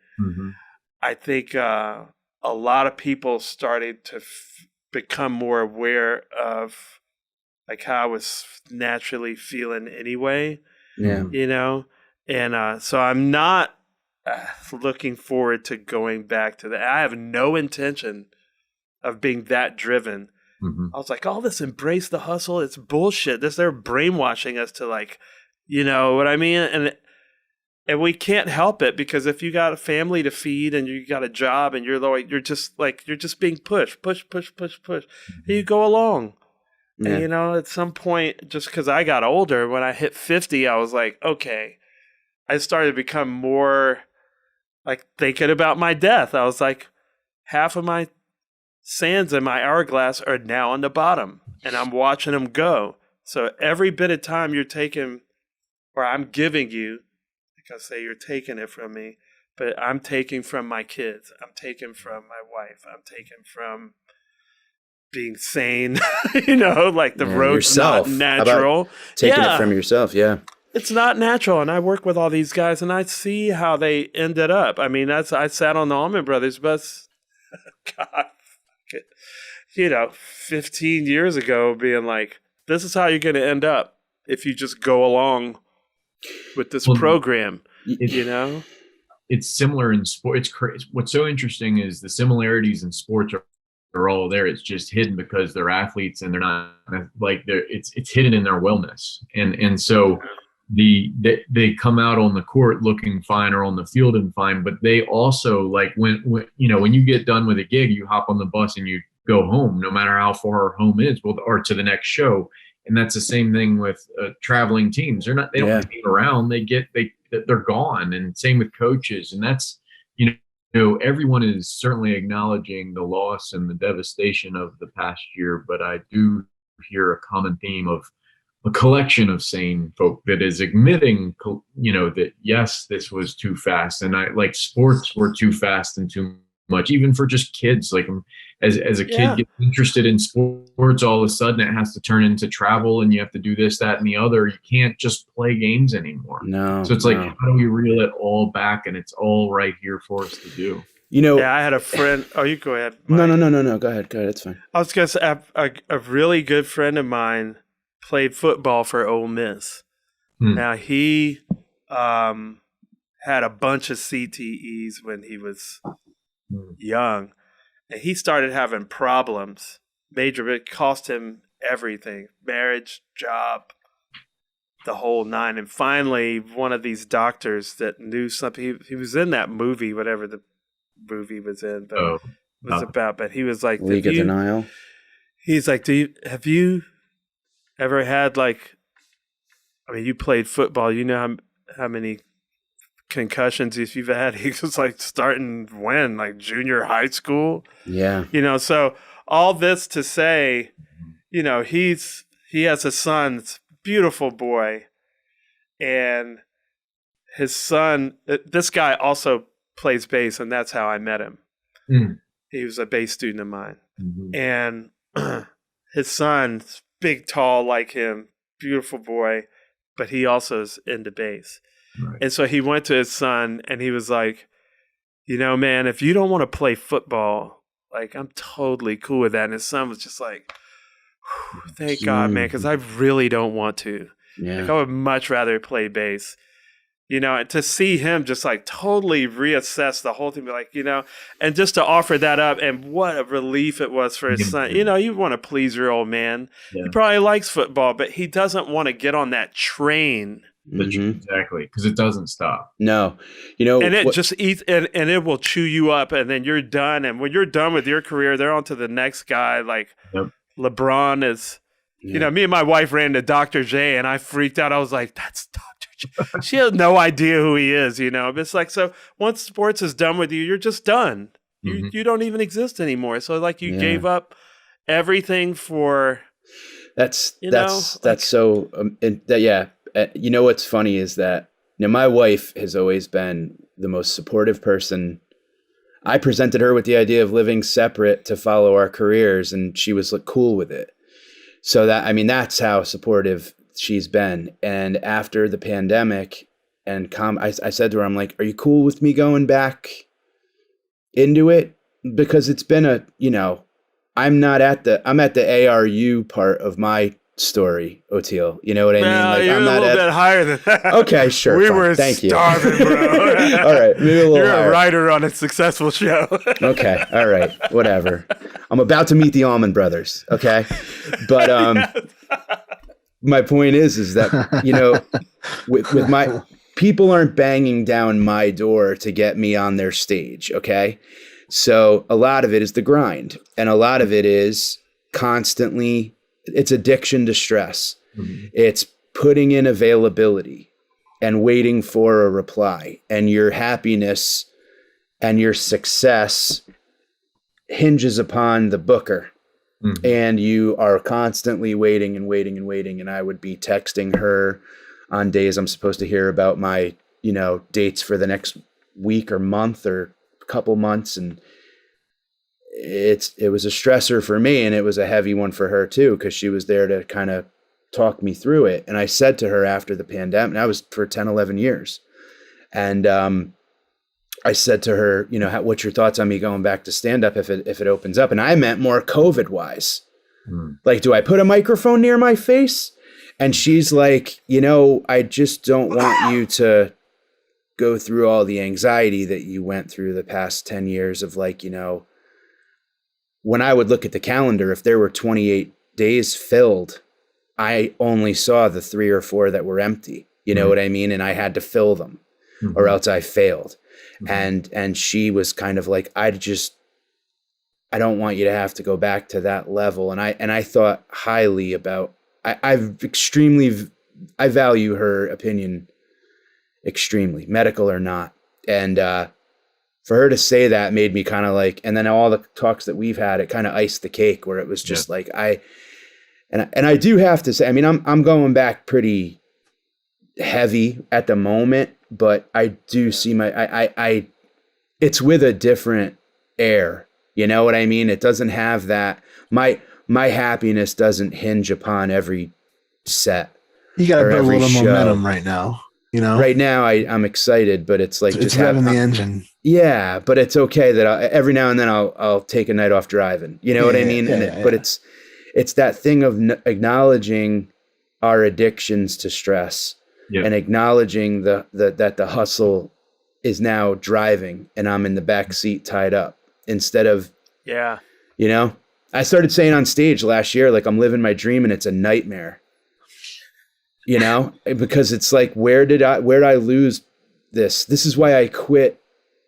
I think a lot of people started to become more aware of, like, how I was naturally feeling anyway. Yeah. And so I'm not looking forward to going back to that. I have no intention of being that driven. I was like, all this embrace the hustle, it's bullshit. They're brainwashing us to, like, you know what I mean? And we can't help it, because if you got a family to feed and you got a job and you're just being pushed. Here you go along. Yeah. And, at some point, just because I got older, when I hit 50, I was like, okay. I started to become more, like, thinking about my death. I was like, half of my sands in my hourglass are now on the bottom, and I'm watching them go. So every bit of time you're taking, or I'm giving you, like I say, you're taking it from me, but I'm taking from my kids. I'm taking from my wife. I'm taking from being sane, like the road's yourself. not natural. Taking it from yourself. Yeah. It's not natural. And I work with all these guys, and I see how they ended up. I mean, I sat on the Allman Brothers bus, God, 15 years ago, being like, this is how you're going to end up if you just go along with this program, It's similar in sport. It's crazy. What's so interesting is the similarities in sports are all there. It's just hidden because they're athletes, and they're not, like, it's hidden in their wellness. And so they come out on the court looking fine, or on the field and fine, but they also, like, when you get done with a gig, you hop on the bus and you go home, no matter how far home is, or to the next show. And that's the same thing with traveling teams. They don't hang around. They're gone. And same with coaches. And that's, everyone is certainly acknowledging the loss and the devastation of the past year, but I do hear a common theme of a collection of sane folk that is admitting, that yes, this was too fast, and sports were too fast and too much, even for just kids. Like, as a kid gets interested in sports, all of a sudden it has to turn into travel, and you have to do this, that, and the other. You can't just play games anymore. No. So it's like, how do we reel it all back? And it's all right here for us to do. I had a friend. Oh, you go ahead, Mike. No. Go ahead. It's fine. I was going to say, a really good friend of mine played football for Ole Miss. Now, he had a bunch of CTEs when he was young. and he started having problems. Major, it cost him everything, marriage, job, the whole nine. And finally, one of these doctors that knew something, he was in that movie, whatever the movie was in, but it was about, but he was like, League of Denial. He's like, have you ever had like, I mean, you played football, you know how many concussions if you've had. He was like starting when, like junior high school. Yeah. You know, so all this to say, you know, he has a son, it's a beautiful boy, and his son, this guy also plays bass, and that's how I met him. Mm. He was a bass student of mine. Mm-hmm. And his son's big, tall like him, beautiful boy, but he also is into bass. Right. And so he went to his son and he was like, you know, man, if you don't want to play football, like I'm totally cool with that. And his son was just like, thank God, man, because I really don't want to. Yeah. Like I would much rather play bass. You know, and to see him just like totally reassess the whole thing, be like, you know, and just to offer that up, and what a relief it was for his son. You know, you want to please your old man. Yeah. He probably likes football, but he doesn't want to get on that train. Mm-hmm. Exactly, because it doesn't stop. No, you know, and it just eats, and it will chew you up, and then you're done. And when you're done with your career, they're on to the next guy. Like LeBron is, you know, me and my wife ran to Dr. J, and I freaked out. I was like, that's Dr. She has no idea who he is, you know. But it's like, so once sports is done with you, you're just done. You don't even exist anymore. So like you gave up everything for. That's so you know what's funny is that, you know, my wife has always been the most supportive person. I presented her with the idea of living separate to follow our careers, and she was like cool with it. So that, I mean, that's how supportive she's been. And after the pandemic and I said to her, I'm like, are you cool with me going back into it? Because it's been you know, I'm at the ARU part of my story, Oteil. You know what I mean? Like, you're I'm not a little bit higher than that. Okay, sure. We fine. were Thank starving, you. bro. All right, maybe a little You're higher. a writer on a successful show. Okay, all right, whatever. I'm about to meet the Allman Brothers. Okay, but my point is that, you know, with my people aren't banging down my door to get me on their stage. Okay, so a lot of it is the grind, and a lot of it is constantly. It's addiction to stress. Mm-hmm. It's putting in availability and waiting for a reply, and your happiness and your success hinges upon the booker. Mm-hmm. And you are constantly waiting and waiting and waiting. And I would be texting her on days I'm supposed to hear about my, you know, dates for the next week or month or couple months. And it was a stressor for me, and it was a heavy one for her too, because she was there to kind of talk me through it. And I said to her after the pandemic, and I was for 10, 11 years. And I said to her, you know, what's your thoughts on me going back to stand up if it opens up? And I meant more COVID wise. Like, do I put a microphone near my face? And she's like, you know, I just don't want you to go through all the anxiety that you went through the past 10 years of, like, you know, when I would look at the calendar, if there were 28 days filled, I only saw the 3 or 4 that were empty. You know what I mean? And I had to fill them, or else I failed. And she was kind of like, I don't want you to have to go back to that level. And I thought highly about, I value her opinion extremely, medical or not. And for her to say that made me kind of like, and then all the talks that we've had, it kind of iced the cake, where it was just like, I do have to say, I mean, I'm going back pretty heavy at the moment, but I do see it's with a different air. You know what I mean? It doesn't have that. My happiness doesn't hinge upon every set. You got to build a little momentum right now. You know, right now I'm excited, but it's like it's revving the engine. Yeah, but it's okay that every now and then I'll take a night off driving. You know what I mean? But it's that thing of acknowledging our addictions to stress. Yeah. And acknowledging that the hustle is now driving, and I'm in the back seat tied up, instead of Yeah. You know, I started saying on stage last year, like, I'm living my dream and it's a nightmare, you know, because it's like, where did I lose this? This is why I quit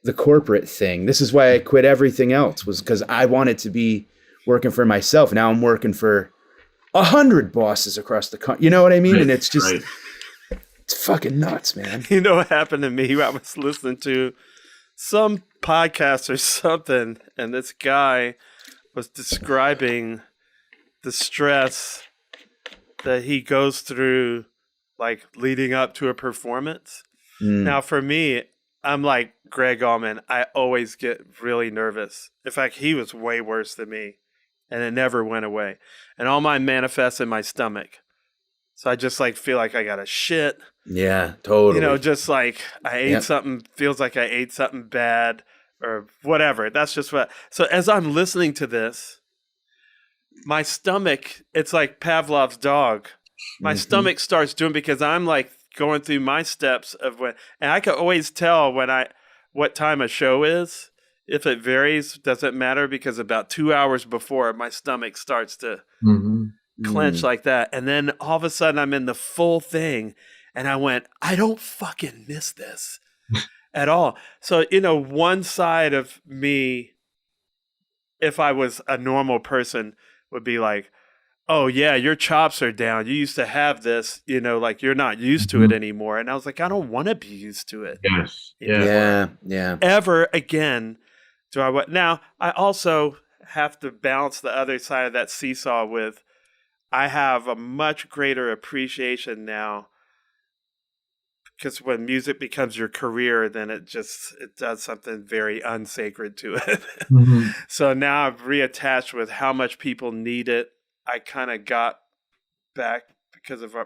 the corporate thing. This is why I quit everything else, was because I wanted to be working for myself. Now I'm working for 100 bosses across the country. You know what I mean? And it's just, it's fucking nuts, man. You know what happened to me? I was listening to some podcast or something, and this guy was describing the stress that he goes through, like, leading up to a performance. Now, for me, I'm like Greg Allman. I always get really nervous. In fact, he was way worse than me, and it never went away. And all mine manifests in my stomach. So I just, like, feel like I got to shit. Yeah, totally. You know, just like I ate something, feels like I ate something bad or whatever. That's just what. So as I'm listening to this, my stomach, it's like Pavlov's dog. My stomach starts doing, because I'm like going through my steps of when, and I can always tell what time a show is. If it varies, doesn't matter, because about 2 hours before, my stomach starts to clench like that. And then all of a sudden I'm in the full thing. And I went, I don't fucking miss this at all. So, you know, one side of me, if I was a normal person, would be like, oh, yeah, your chops are down. You used to have this, you know, like, you're not used to it anymore. And I was like, I don't want to be used to it. Yes. Yeah. Ever again do I want. Now, I also have to balance the other side of that seesaw with, I have a much greater appreciation now, because when music becomes your career, then it does something very unsacred to it. So now I've reattached with how much people need it. I kind of got back, because of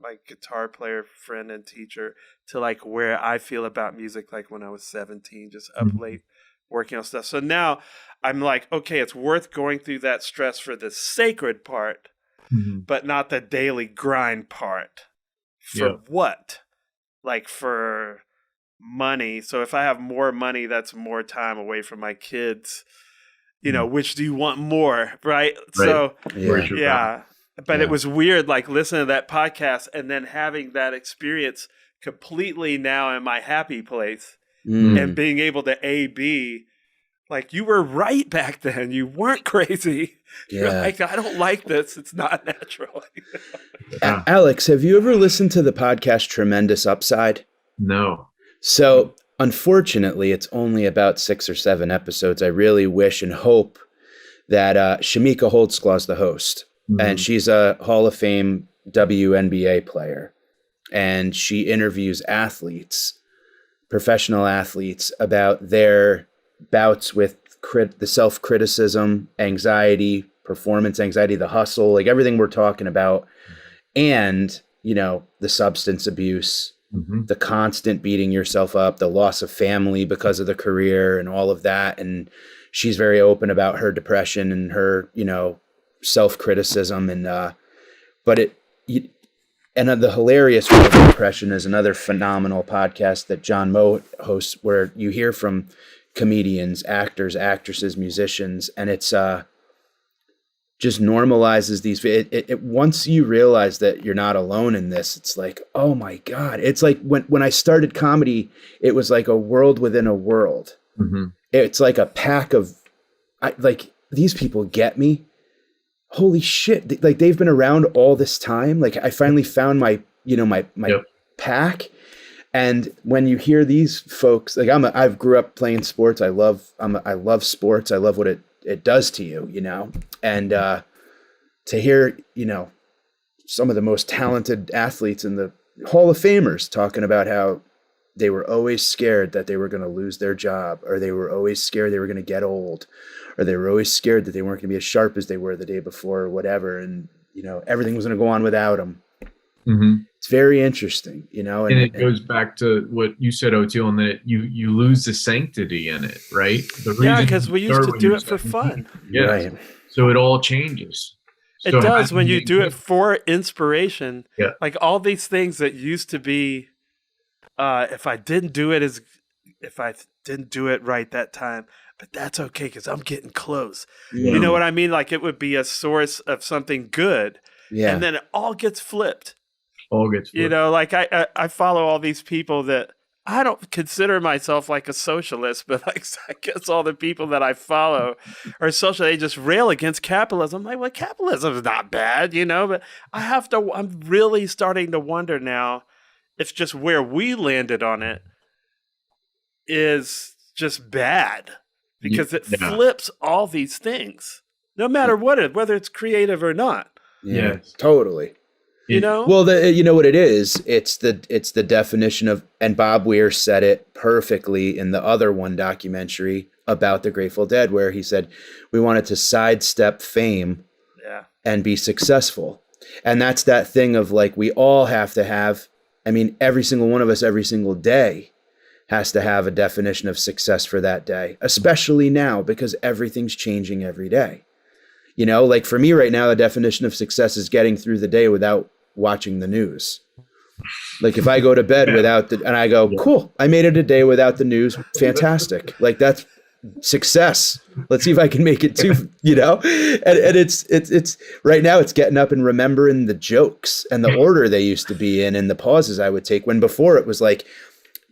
my guitar player friend and teacher, to like where I feel about music, like when I was 17, just up late working on stuff. So now I'm like, okay, it's worth going through that stress for the sacred part, but not the daily grind part. For what? Like, for money. So if I have more money, that's more time away from my kids. You know, which do you want more, right? So, but it was weird, like, listening to that podcast and then having that experience completely now in my happy place and being able to A/B. Like, you were right back then. You weren't crazy. You're like, I don't like this. It's not natural. Alex, have you ever listened to the podcast Tremendous Upside? No. So, unfortunately, it's only about 6 or 7 episodes. I really wish and hope that Shamika Holtzclaw's the host. And she's a Hall of Fame WNBA player. And she interviews athletes, professional athletes, about their bouts with the self-criticism, anxiety, performance anxiety, the hustle, like everything we're talking about. And, you know, the substance abuse, the constant beating yourself up, the loss of family because of the career and all of that. And she's very open about her depression and her, you know, self-criticism. And, and the Hilarious World of Depression is another phenomenal podcast that John Moe hosts, where you hear from comedians, actors, actresses, musicians, and it's just normalizes these. It once you realize that you're not alone in this, it's like, oh my God. It's like when I started comedy, it was like a world within a world. It's like a pack of, like, these people get me. Holy shit. Like, they've been around all this time. Like, I finally found my pack. And when you hear these folks, like, I've grew up playing sports. I love sports. I love what it does to you, you know? And to hear, you know, some of the most talented athletes in the Hall of Famers talking about how they were always scared that they were going to lose their job, or they were always scared they were going to get old, or they were always scared that they weren't going to be as sharp as they were the day before, or whatever. And, you know, everything was going to go on without them. It's very interesting, you know. And it goes back to what you said, O'Teal, and that you lose the sanctity in it, right? Because we used to do it for fun. Right. So it all changes. It does when you do it for inspiration. Yeah. Like, all these things that used to be, if I didn't do it right that time, but that's okay because I'm getting close. Yeah. You know what I mean? Like it would be a source of something good, Yeah. and then it all gets flipped. All gets You know, like I follow all these people that I don't consider myself like a socialist, but like I guess all the people that I follow are social. They just rail against capitalism. I'm like, well, capitalism is not bad, you know, but I'm really starting to wonder now if just where we landed on it is just bad because it flips all these things, no matter whether it's creative or not. Yeah, Yes. totally. You know? Well, you know what it is? It's the definition of, and Bob Weir said it perfectly in the other one documentary about the Grateful Dead, where he said, we wanted to sidestep fame and be successful. And that's that thing of like, we all have to have, I mean, every single one of us, every single day has to have a definition of success for that day, especially now because everything's changing every day. You know, like for me right now, the definition of success is getting through the day without watching the news. Like if I go to bed without and I go, cool, I made it a day without the news. Fantastic. Like that's success. Let's see if I can make it too, you know? And it's right now it's getting up and remembering the jokes and the order they used to be in and the pauses I would take when before it was like,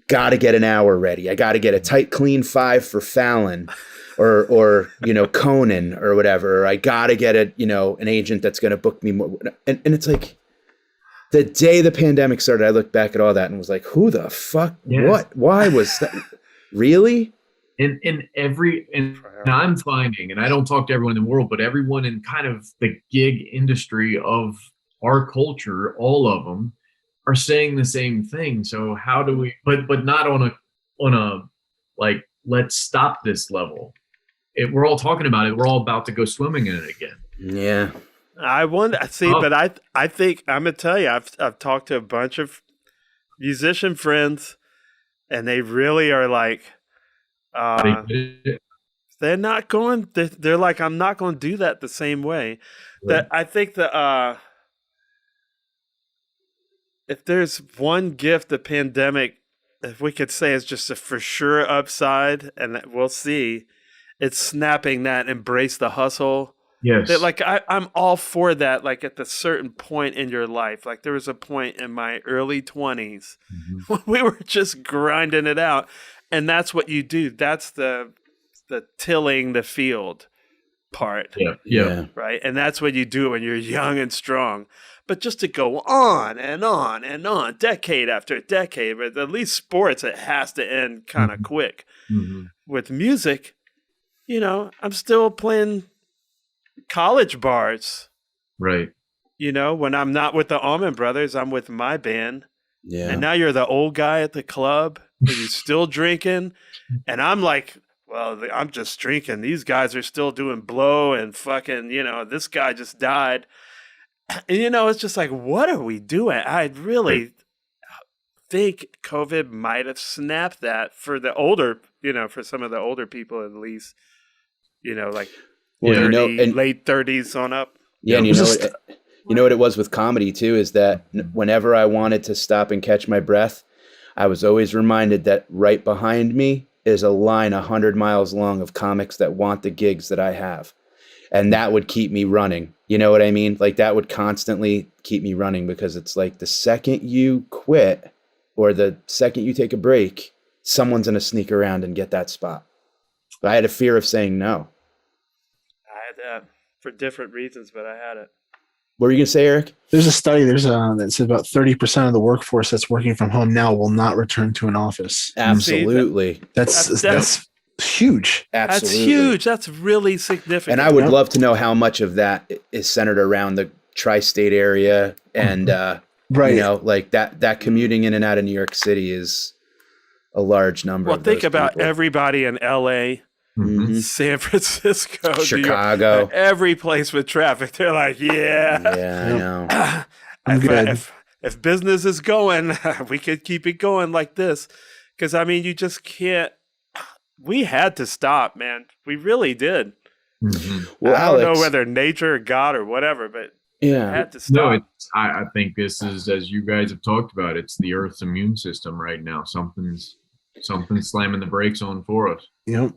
got to get an hour ready. I got to get a tight, clean 5 for Fallon. Or you know, Conan or whatever. Or I gotta get an agent that's gonna book me more. And it's like the day the pandemic started, I looked back at all that and was like, who the fuck? Yes. What? Why was that? Really? And I'm finding, and I don't talk to everyone in the world, but everyone in kind of the gig industry of our culture, all of them are saying the same thing. So how do we? But not on a like, let's stop this level. We're all talking about it. We're all about to go swimming in it again. Yeah. I wonder. See, but I think I'm gonna tell you. I've talked to a bunch of musician friends, and they really are like, they're not going. They're like, I'm not going to do that the same way. Right. That I think that if there's one gift the pandemic, if we could say is just a for sure upside, and we'll see. It's snapping that embrace the hustle. Yes. That like I'm all for that. Like at the certain point in your life, like there was a point in my early 20s when we were just grinding it out, and that's what you do. That's the tilling the field part. Yeah. Right, and that's what you do when you're young and strong. But just to go on and on and on, decade after decade, but at least sports, it has to end kind of quick. Mm-hmm. With music. You know, I'm still playing college bars. Right. You know, when I'm not with the Allman Brothers, I'm with my band. Yeah. And now you're the old guy at the club and you're still drinking. And I'm like, well, I'm just drinking. These guys are still doing blow and fucking, you know, this guy just died. And, you know, it's just like, what are we doing? I really think COVID might have snapped that for the older, you know, for some of the older people at least. You know, like 30, late 30s on up. Yeah, and you know what it was with comedy too is that whenever I wanted to stop and catch my breath, I was always reminded that right behind me is a line 100 miles long of comics that want the gigs that I have, and that would keep me running. You know what I mean? Like that would constantly keep me running because it's like the second you quit or the second you take a break, someone's gonna sneak around and get that spot. But I had a fear of saying no. For different reasons, but I had it. What were you going to say, Eric? There's a study that says about 30% of the workforce that's working from home now will not return to an office. Absolutely. That's huge. Absolutely. That's huge. That's really significant. And I would love to know how much of that is centered around the tri-state area and, right. You know, like that commuting in and out of New York City is a large number. Well, think about everybody in LA. Mm-hmm. San Francisco, Chicago, every place with traffic. They're like, I know. If business is going, we could keep it going like this. Because, I mean, you just can't. We had to stop, man. We really did. Mm-hmm. Well, I don't know whether nature or God or whatever, but had to stop. No, I think this is, as you guys have talked about, it's the Earth's immune system right now. Something's slamming the brakes on for us. Yep.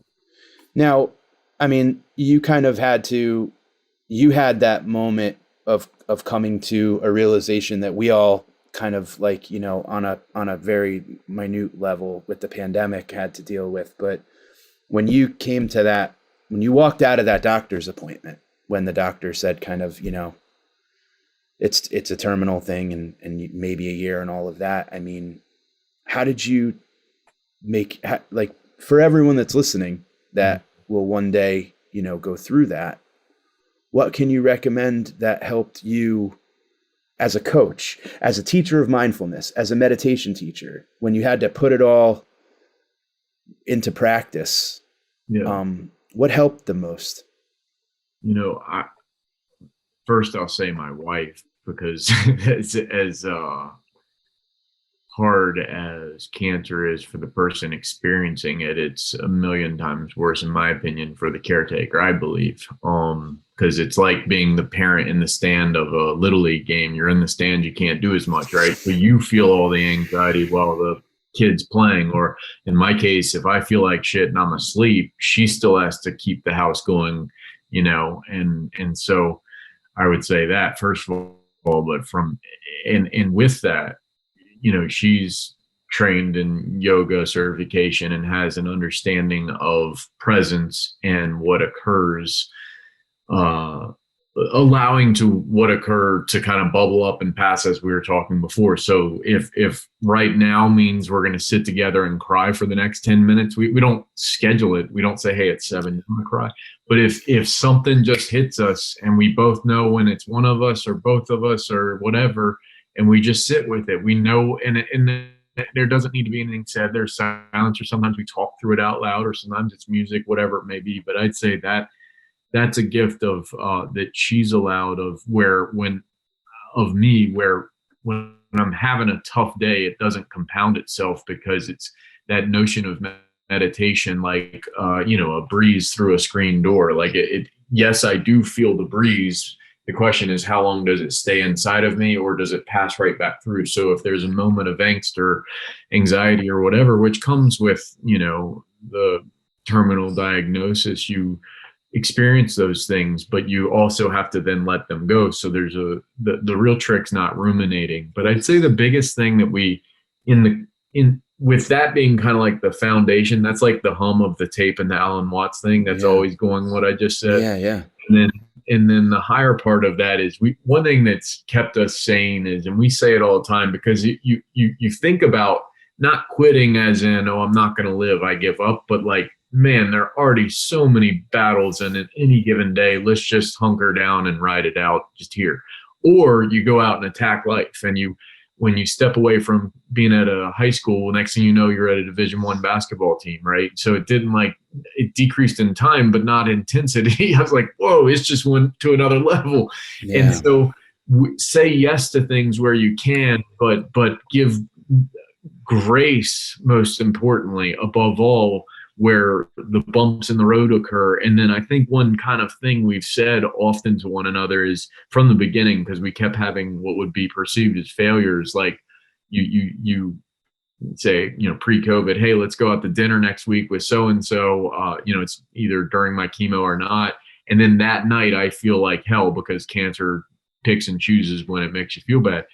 Now, I mean, you kind of you had that moment of coming to a realization that we all kind of like, you know, on a very minute level with the pandemic had to deal with. But when you came to that, when you walked out of that doctor's appointment, when the doctor said kind of, you know, it's a terminal thing and maybe a year and all of that. I mean, how did you like for everyone that's listening that will one day, you know, go through that, what can you recommend that helped you as a coach, as a teacher of mindfulness, as a meditation teacher, when you had to put it all into practice? Yeah. What helped the most? You know, first I'll say my wife, because as hard as cancer is for the person experiencing it, it's a million times worse, in my opinion, for the caretaker, I believe. Because it's like being the parent in the stand of a little league game. You're in the stand, you can't do as much, right? So you feel all the anxiety while the kid's playing. Or in my case, if I feel like shit and I'm asleep, she still has to keep the house going, you know. And so I would say that first of all, but and with that, you know, she's trained in yoga certification and has an understanding of presence and what occurs, allowing to what occurred to kind of bubble up and pass, as we were talking before. So if right now means we're going to sit together and cry for the next 10 minutes, we don't schedule it. We don't say, hey, at 7 you're going to cry. But if something just hits us and we both know when it's one of us or both of us or whatever, and we just sit with it, we know, and there doesn't need to be anything said. There's silence, or sometimes we talk through it out loud, or sometimes it's music, whatever it may be. But I'd say that's a gift of that she's allowed, of where when I'm having a tough day, it doesn't compound itself, because it's that notion of meditation, like you know, a breeze through a screen door. Like it yes, I do feel the breeze. The question is, how long does it stay inside of me, or does it pass right back through? So if there's a moment of angst or anxiety or whatever, which comes with, you know, the terminal diagnosis, you experience those things, but you also have to then let them go. So there's the real trick's not ruminating. But I'd say the biggest thing that we with that being kind of like the foundation, that's like the hum of the tape and the Alan Watts thing that's always going, what I just said. Yeah. And then the higher part of that is, one thing that's kept us sane is, and we say it all the time, because you think about not quitting as in, oh, I'm not going to live, I give up, but like, man, there are already so many battles, and in any given day, let's just hunker down and ride it out just here. Or you go out and attack life, and when you step away from being at a high school, next thing you know, you're at a Division I basketball team, right? So it decreased in time, but not intensity. I was like, whoa, it's just went to another level. Yeah. And so say yes to things where you can, but give grace, most importantly, above all, where the bumps in the road occur. And then I think one kind of thing we've said often to one another is, from the beginning, because we kept having what would be perceived as failures, like you say, you know, pre-COVID, hey, let's go out to dinner next week with so-and-so, you know, it's either during my chemo or not. And then that night I feel like hell, because cancer picks and chooses when it makes you feel bad.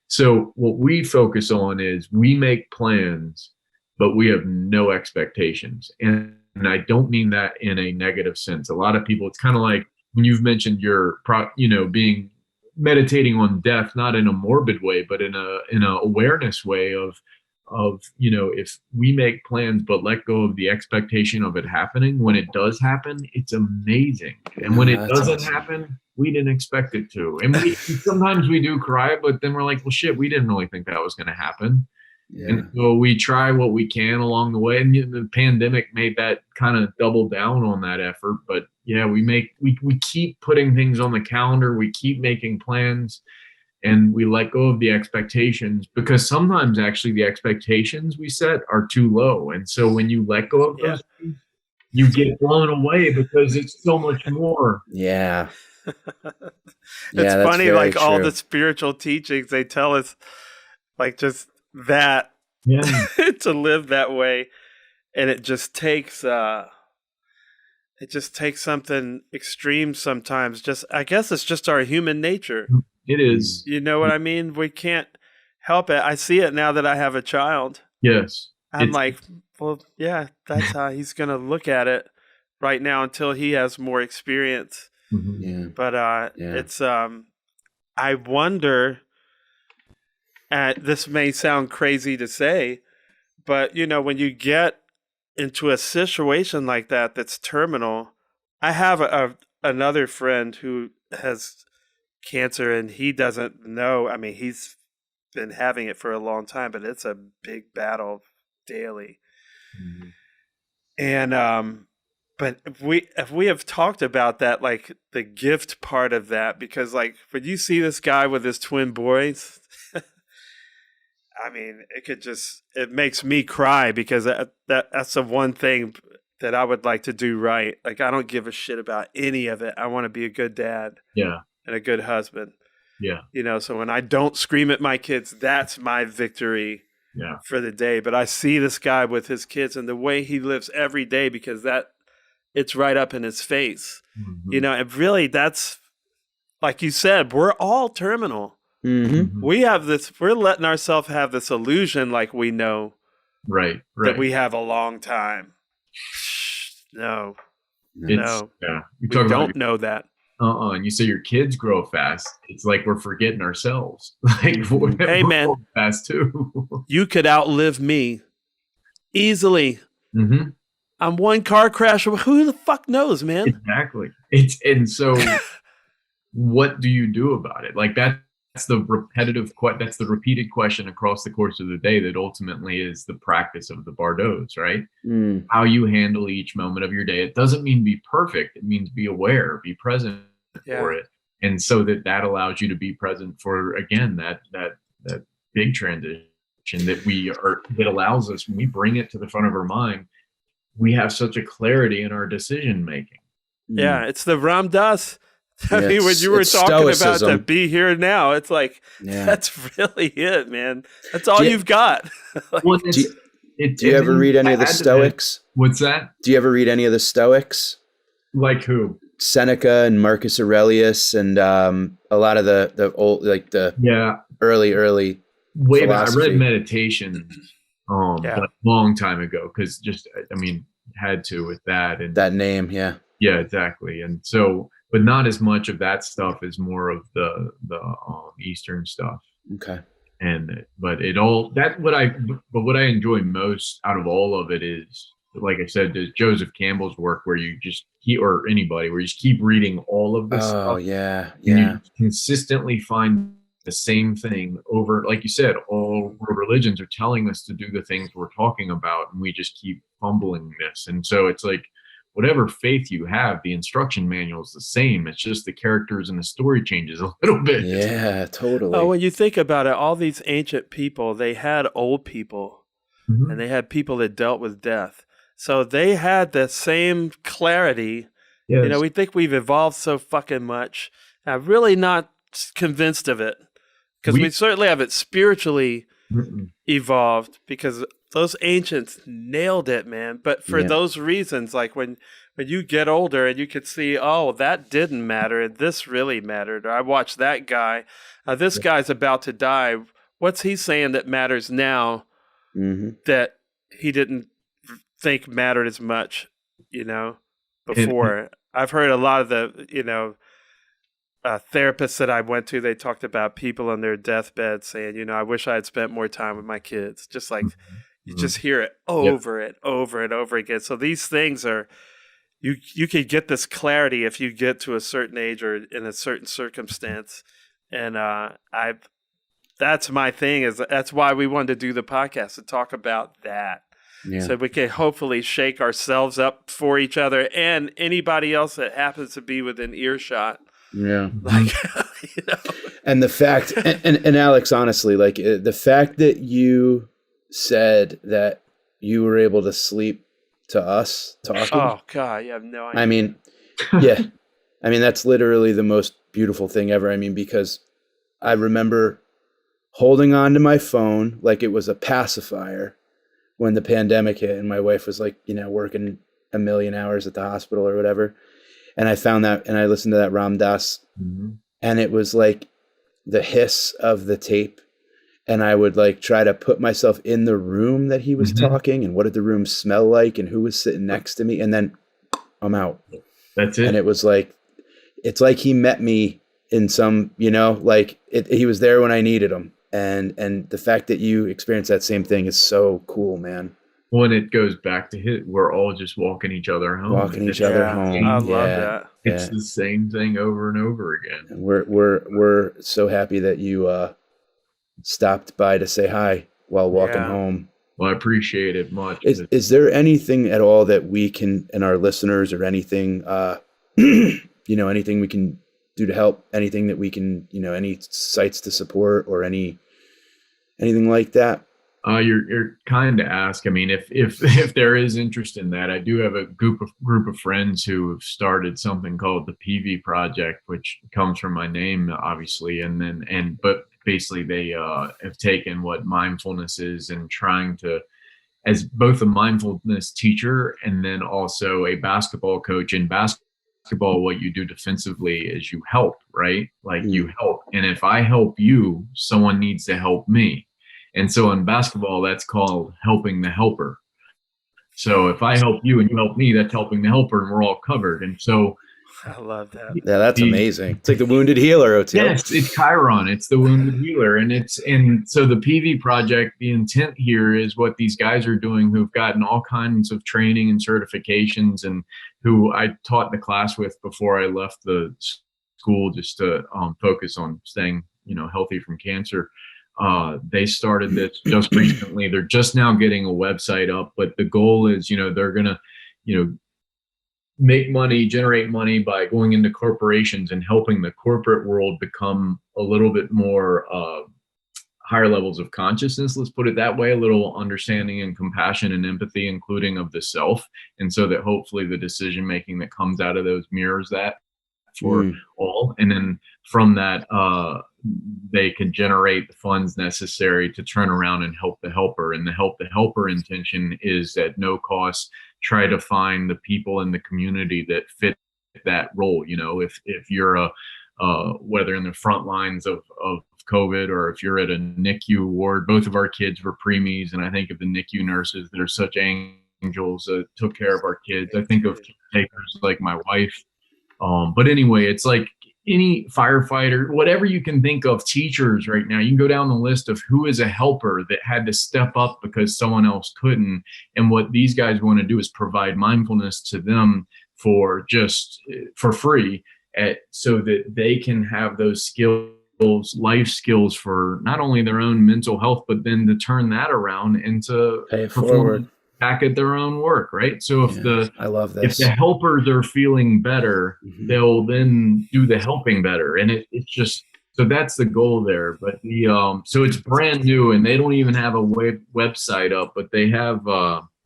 So what we focus on is, we make plans, but we have no expectations. And I don't mean that in a negative sense. A lot of people, it's kind of like when you've mentioned your, you know, meditating on death, not in a morbid way, but in a awareness way of, you know, if we make plans, but let go of the expectation of it happening, when it does happen, it's amazing. And when it doesn't happen, we didn't expect it to. And sometimes we do cry, but then we're like, well, shit, we didn't really think that was going to happen. Yeah. And so we try what we can along the way, and the pandemic made that kind of double down on that effort. But yeah, we keep putting things on the calendar, we keep making plans, and we let go of the expectations, because sometimes actually the expectations we set are too low. And so when you let go of those things, you get blown away, because it's so much more. Yeah. It's funny, like true. All the spiritual teachings, they tell us like just that to live that way, and it just takes it just takes something extreme sometimes. Just, I guess it's just our human nature. It is. You know what I mean? We can't help it. I see it now that I have a child. Yes. I'm like, well, yeah, that's how he's going to look at it right now until he has more experience. Mhm. Yeah. But it's, I wonder, this may sound crazy to say, but, you know, when you get into a situation like that that's terminal, I have another friend who has cancer and he doesn't know. I mean, he's been having it for a long time, but it's a big battle daily. Mhm. And but if we have talked about that, like the gift part of that, because like when you see this guy with his twin boys, I mean, it makes me cry because that's the one thing that I would like to do right. Like, I don't give a shit about any of it. I want to be a good dad Yeah. and a good husband. Yeah. You know, so when I don't scream at my kids, that's my victory Yeah. for the day. But I see this guy with his kids and the way he lives every day because it's right up in his face. Mhm. You know, and really that's, like you said, we're all terminal. Mm-hmm. Mhm. We're letting ourselves have this illusion like we know Right. that we have a long time. No, no, Yeah. we You talk about don't know that. and you say your kids grow fast. It's like we're forgetting ourselves. Like Hey, we're man. growing fast too. You could outlive me easily. Mm-hmm. I'm one car crash. Who the fuck knows, man? Exactly. And so what do you do about it? Like that's the that's the repeated question across the course of the day that ultimately is the practice of the Bardos, right? Mm. How you handle each moment of your day. It doesn't mean be perfect. It means be aware, be present for it. And so that allows you to be present for, again, that big transition that allows us, when we bring it to the front of our mind, we have such a clarity in our decision making. Yeah, it's the Ram Dass. I Yeah, mean, when you were it's talking about stoicism. to be here now, it's like, Yeah. that's really it, man. That's all Do you- you've got. Like, Well, Do you ever read any of the Stoics? What's that? Do you ever read any of the Stoics? Like who? Seneca and Marcus Aurelius and a lot of the old, like the Yeah. early Way back. I philosophy. read Meditations Yeah. but a long time ago, because had to with that. And that name. Yeah. yeah, exactly. And so, but not as much of that stuff as more of the Eastern stuff. Okay. But what I enjoy most out of all of it is, like I said, the Joseph Campbell's work, where you just or anybody, where you just keep reading all of this Oh stuff. yeah. And Yeah. you consistently find the same thing over, like you said, all world religions are telling us to do the things we're talking about, and we just keep fumbling this. And so it's like, whatever faith you have, the instruction manual is the same. It's just the characters and the story changes a little bit. Yeah, totally. oh, when you think about it, all these ancient people, they had old people Mhm. and they had people that dealt with death. So they had the same clarity. Yes. You know, we think we've evolved so fucking much. I'm really not convinced of it, because we certainly haven't spiritually Mm-mm. evolved, because those ancients nailed it, man. But for those reasons, like when you get older and you could see, oh, that didn't matter and this really mattered. Or I watched that guy. This guy's about to die. What's he saying that matters now that he didn't think mattered as much, you know, before? I've heard a lot of the, you know, therapists that I went to, they talked about people on their deathbed saying, you know, I wish I had spent more time with my kids. Just like you just hear it over and over again. So these things are, you could get this clarity if you get to a certain age or in a certain circumstance. And that's my thing, that's why we wanted to do the podcast, to talk about that. Yeah. So we can hopefully shake ourselves up for each other and anybody else that happens to be within earshot. Yeah. Like, you know. And the fact, and Alex, honestly, like the fact that you said that you were able to sleep to us talking. Oh God, you have no idea. I mean, yeah. I mean, that's literally the most beautiful thing ever. I mean, because I remember holding on to my phone like it was a pacifier when the pandemic hit, and my wife was like, you know, working a million hours at the hospital or whatever. And I found that, and I listened to that Ram Dass, and it was like the hiss of the tape. And I would like try to put myself in the room that he was talking, and what did the room smell like, and who was sitting next to me. And then I'm out. That's it. And it was like, it's like he met me in some, you know, like he was there when I needed him. And the fact that you experienced that same thing is so cool, man. When it goes back to we're all just walking each other home. I love that. It's the same thing over and over again. And we're so happy that you stopped by to say hi while walking home. Well, I appreciate it much. Is there anything at all that we can, and our listeners, or anything, you know, anything we can do to help, anything that we can, you know, any sites to support or anything like that? You're kind to ask. I mean, if there is interest in that, I do have a group of friends who have started something called the Peavey Project, which comes from my name, obviously, but basically they have taken what mindfulness is and trying to, as both a mindfulness teacher and then also a basketball coach. In basketball, what you do defensively is you help, right? Like you help. And if I help you, someone needs to help me. And so in basketball, that's called helping the helper. So if I help you and you help me, that's helping the helper, and we're all covered. And so I love that. Yeah, that's amazing. It's like the wounded healer, OTL. Yes, it's Chiron. It's the wounded healer. And so the Peavey Project, the intent here is what these guys are doing who've gotten all kinds of training and certifications, and who I taught the class with before I left the school just to focus on staying, you know, healthy from cancer. They started this just recently. They're just now getting a website up, but the goal is, you know, they're going to, you know, make money, generate money by going into corporations and helping the corporate world become a little bit more higher levels of consciousness. Let's put it that way, a little understanding and compassion and empathy, including of the self. And so that hopefully the decision making that comes out of those mirrors that for all. And then from that, they can generate the funds necessary to turn around and help the helper. And the helper intention is at no cost, try to find the people in the community that fit that role. You know, if you're whether in the front lines of COVID, or if you're at a NICU ward. Both of our kids were preemies, and I think of the NICU nurses that are such angels that took care of our kids. I think of caretakers like my wife. But anyway, it's like any firefighter, whatever you can think of, teachers right now, you can go down the list of who is a helper that had to step up because someone else couldn't. And what these guys want to do is provide mindfulness to them for free, so that they can have those skills, life skills, for not only their own mental health, but then to turn that around into pay it forward back at their own work, right? So I love this. If the helpers are feeling better, they'll then do the helping better, and it's just, so that's the goal there. But so it's brand new, and they don't even have a website up, but they have.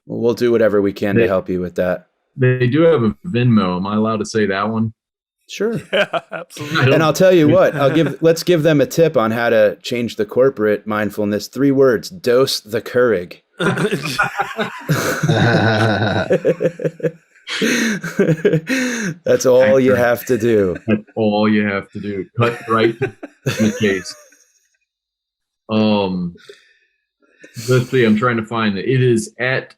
We'll do whatever we can to help you with that. They do have a Venmo. Am I allowed to say that one? Sure. Yeah, absolutely. And I'll tell you what, let's give them a tip on how to change the corporate mindfulness. 3 words: dose the Keurig. That's all you have to do. That's all you have to do. Cut right to the case. Let's see. I'm trying to find it. It's at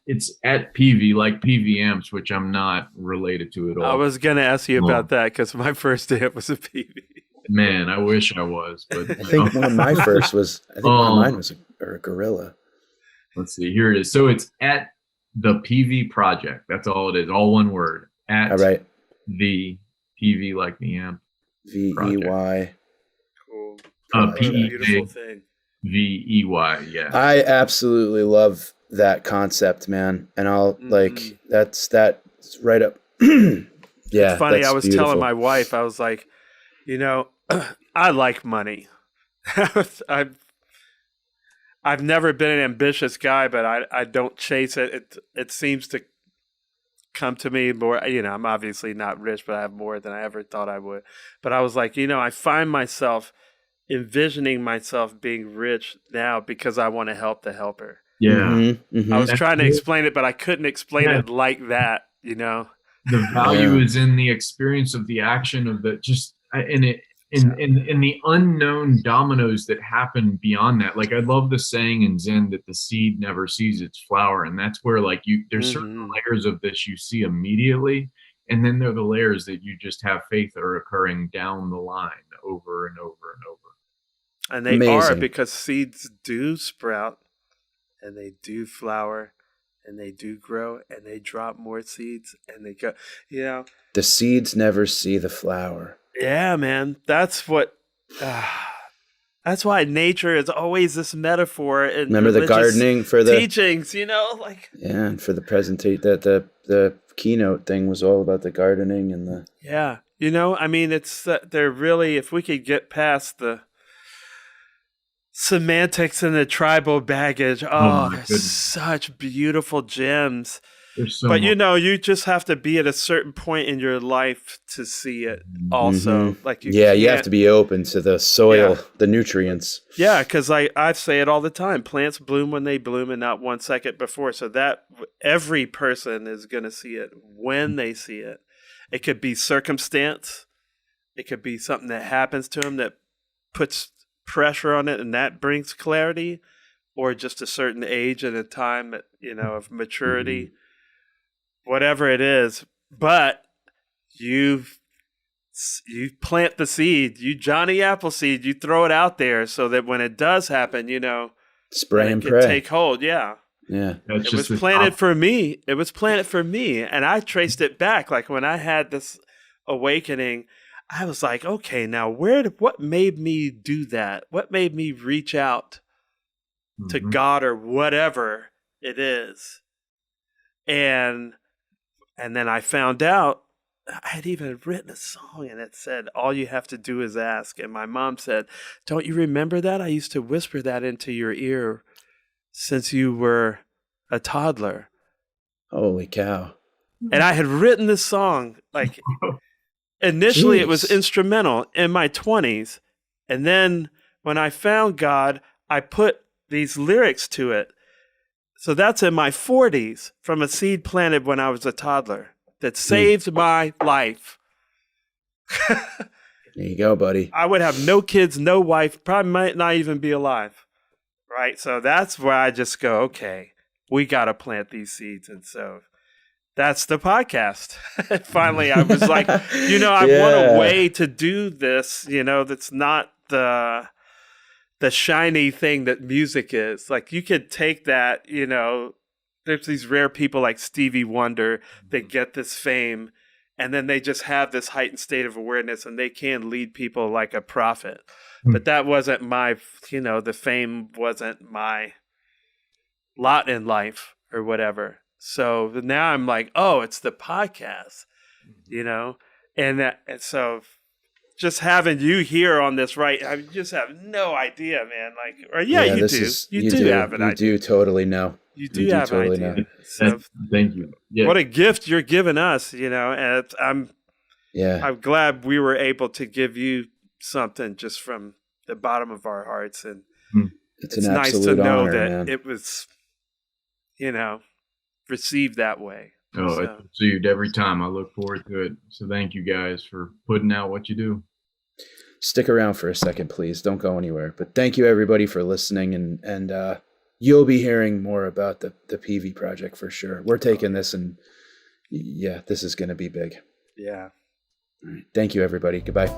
Peavey, like PV amps, which I'm not related to at all. I was going to ask you about that because my first amp was a Peavey. Man, I wish I was. But I think one of my first was. I think one of mine was a Gorilla. Let's see. Here it is. So it's at the Peavey Project. That's all it is. All one word. At all right. The Peavey, like the amp. VEY. Cool. Beautiful thing. VEY. Yeah. I absolutely love that concept, man. And I'll that's right up. Yeah. It's funny. I was beautiful. telling my wife, I was like, you know, I like money. I've never been an ambitious guy, but I don't chase it. It seems to come to me more. You know, I'm obviously not rich, but I have more than I ever thought I would. But I was like, you know, I find myself envisioning myself being rich now because I want to help the helper. Yeah. Mm-hmm, mm-hmm. I was trying to explain it, but I couldn't explain it like that. you know? The value Yeah. is in the experience of the action of the just in it in the unknown dominoes that happen beyond that. Like I love the saying in Zen that the seed never sees its flower, and that's where like there's certain layers of this you see immediately, and then there are the layers that you just have faith are occurring down the line over and over and over. And they are, because seeds do sprout and they do flower and they do grow and they drop more seeds and they go, you know. The seeds never see the flower. Yeah, man. That's what, that's why nature is always this metaphor. And remember the gardening for the teachings, you know, like. Yeah, and for the presentation, the keynote thing was all about the gardening and the. Yeah. You know, I mean, it's, they're really, if we could get past the semantics and the tribal baggage, they're such beautiful gems. But you know, you just have to be at a certain point in your life to see it also. Like you have to be open to the soil, the nutrients. Yeah, because I say it all the time. Plants bloom when they bloom and not 1 second before. So that every person is going to see it when they see it. It could be circumstance. It could be something that happens to them that puts pressure on it and that brings clarity, or just a certain age and a time, you know, of maturity. Whatever it is, but you plant the seed, you Johnny Appleseed, you throw it out there so that when it does happen, you know, spray and pray, take hold. Yeah. It was planted for me. It was planted for me, and I traced it back. Like when I had this awakening, I was like, okay, now what made me do that? What made me reach out to God or whatever it is? And then I found out I had even written a song and it said, all you have to do is ask. And my mom said, don't you remember that? I used to whisper that into your ear since you were a toddler. Holy cow. And I had written this song, like initially it was instrumental in my 20s. And then when I found God, I put these lyrics to it. So that's in my 40s from a seed planted when I was a toddler that saved my life. There you go, buddy. I would have no kids, no wife, probably might not even be alive. Right? So that's where I just go, okay, we got to plant these seeds. And so that's the podcast. Finally, I was like, you know, I want a way to do this, you know, that's not the shiny thing that music is. Like you could take that, you know, there's these rare people like Stevie Wonder that get this fame and then they just have this heightened state of awareness and they can lead people like a prophet. But that wasn't my, you know, the fame wasn't my lot in life or whatever. So now I'm like, oh, it's the podcast, you know? And so just having you here on this, right? I just have no idea, man. Like, or you do. You do have an idea. You do totally know. You do have an idea. So, thank you. Yeah. What a gift you're giving us, you know. And I'm glad we were able to give you something just from the bottom of our hearts, and it's nice to know honor, that man. it was, you know, received that way. Oh, it's received every time. I look forward to it. So thank you guys for putting out what you do. Stick around for a second, please. Don't go anywhere. But thank you, everybody, for listening. And you'll be hearing more about the Peavey project for sure. We're taking this, and this is going to be big. Yeah. All right. Thank you, everybody. Goodbye.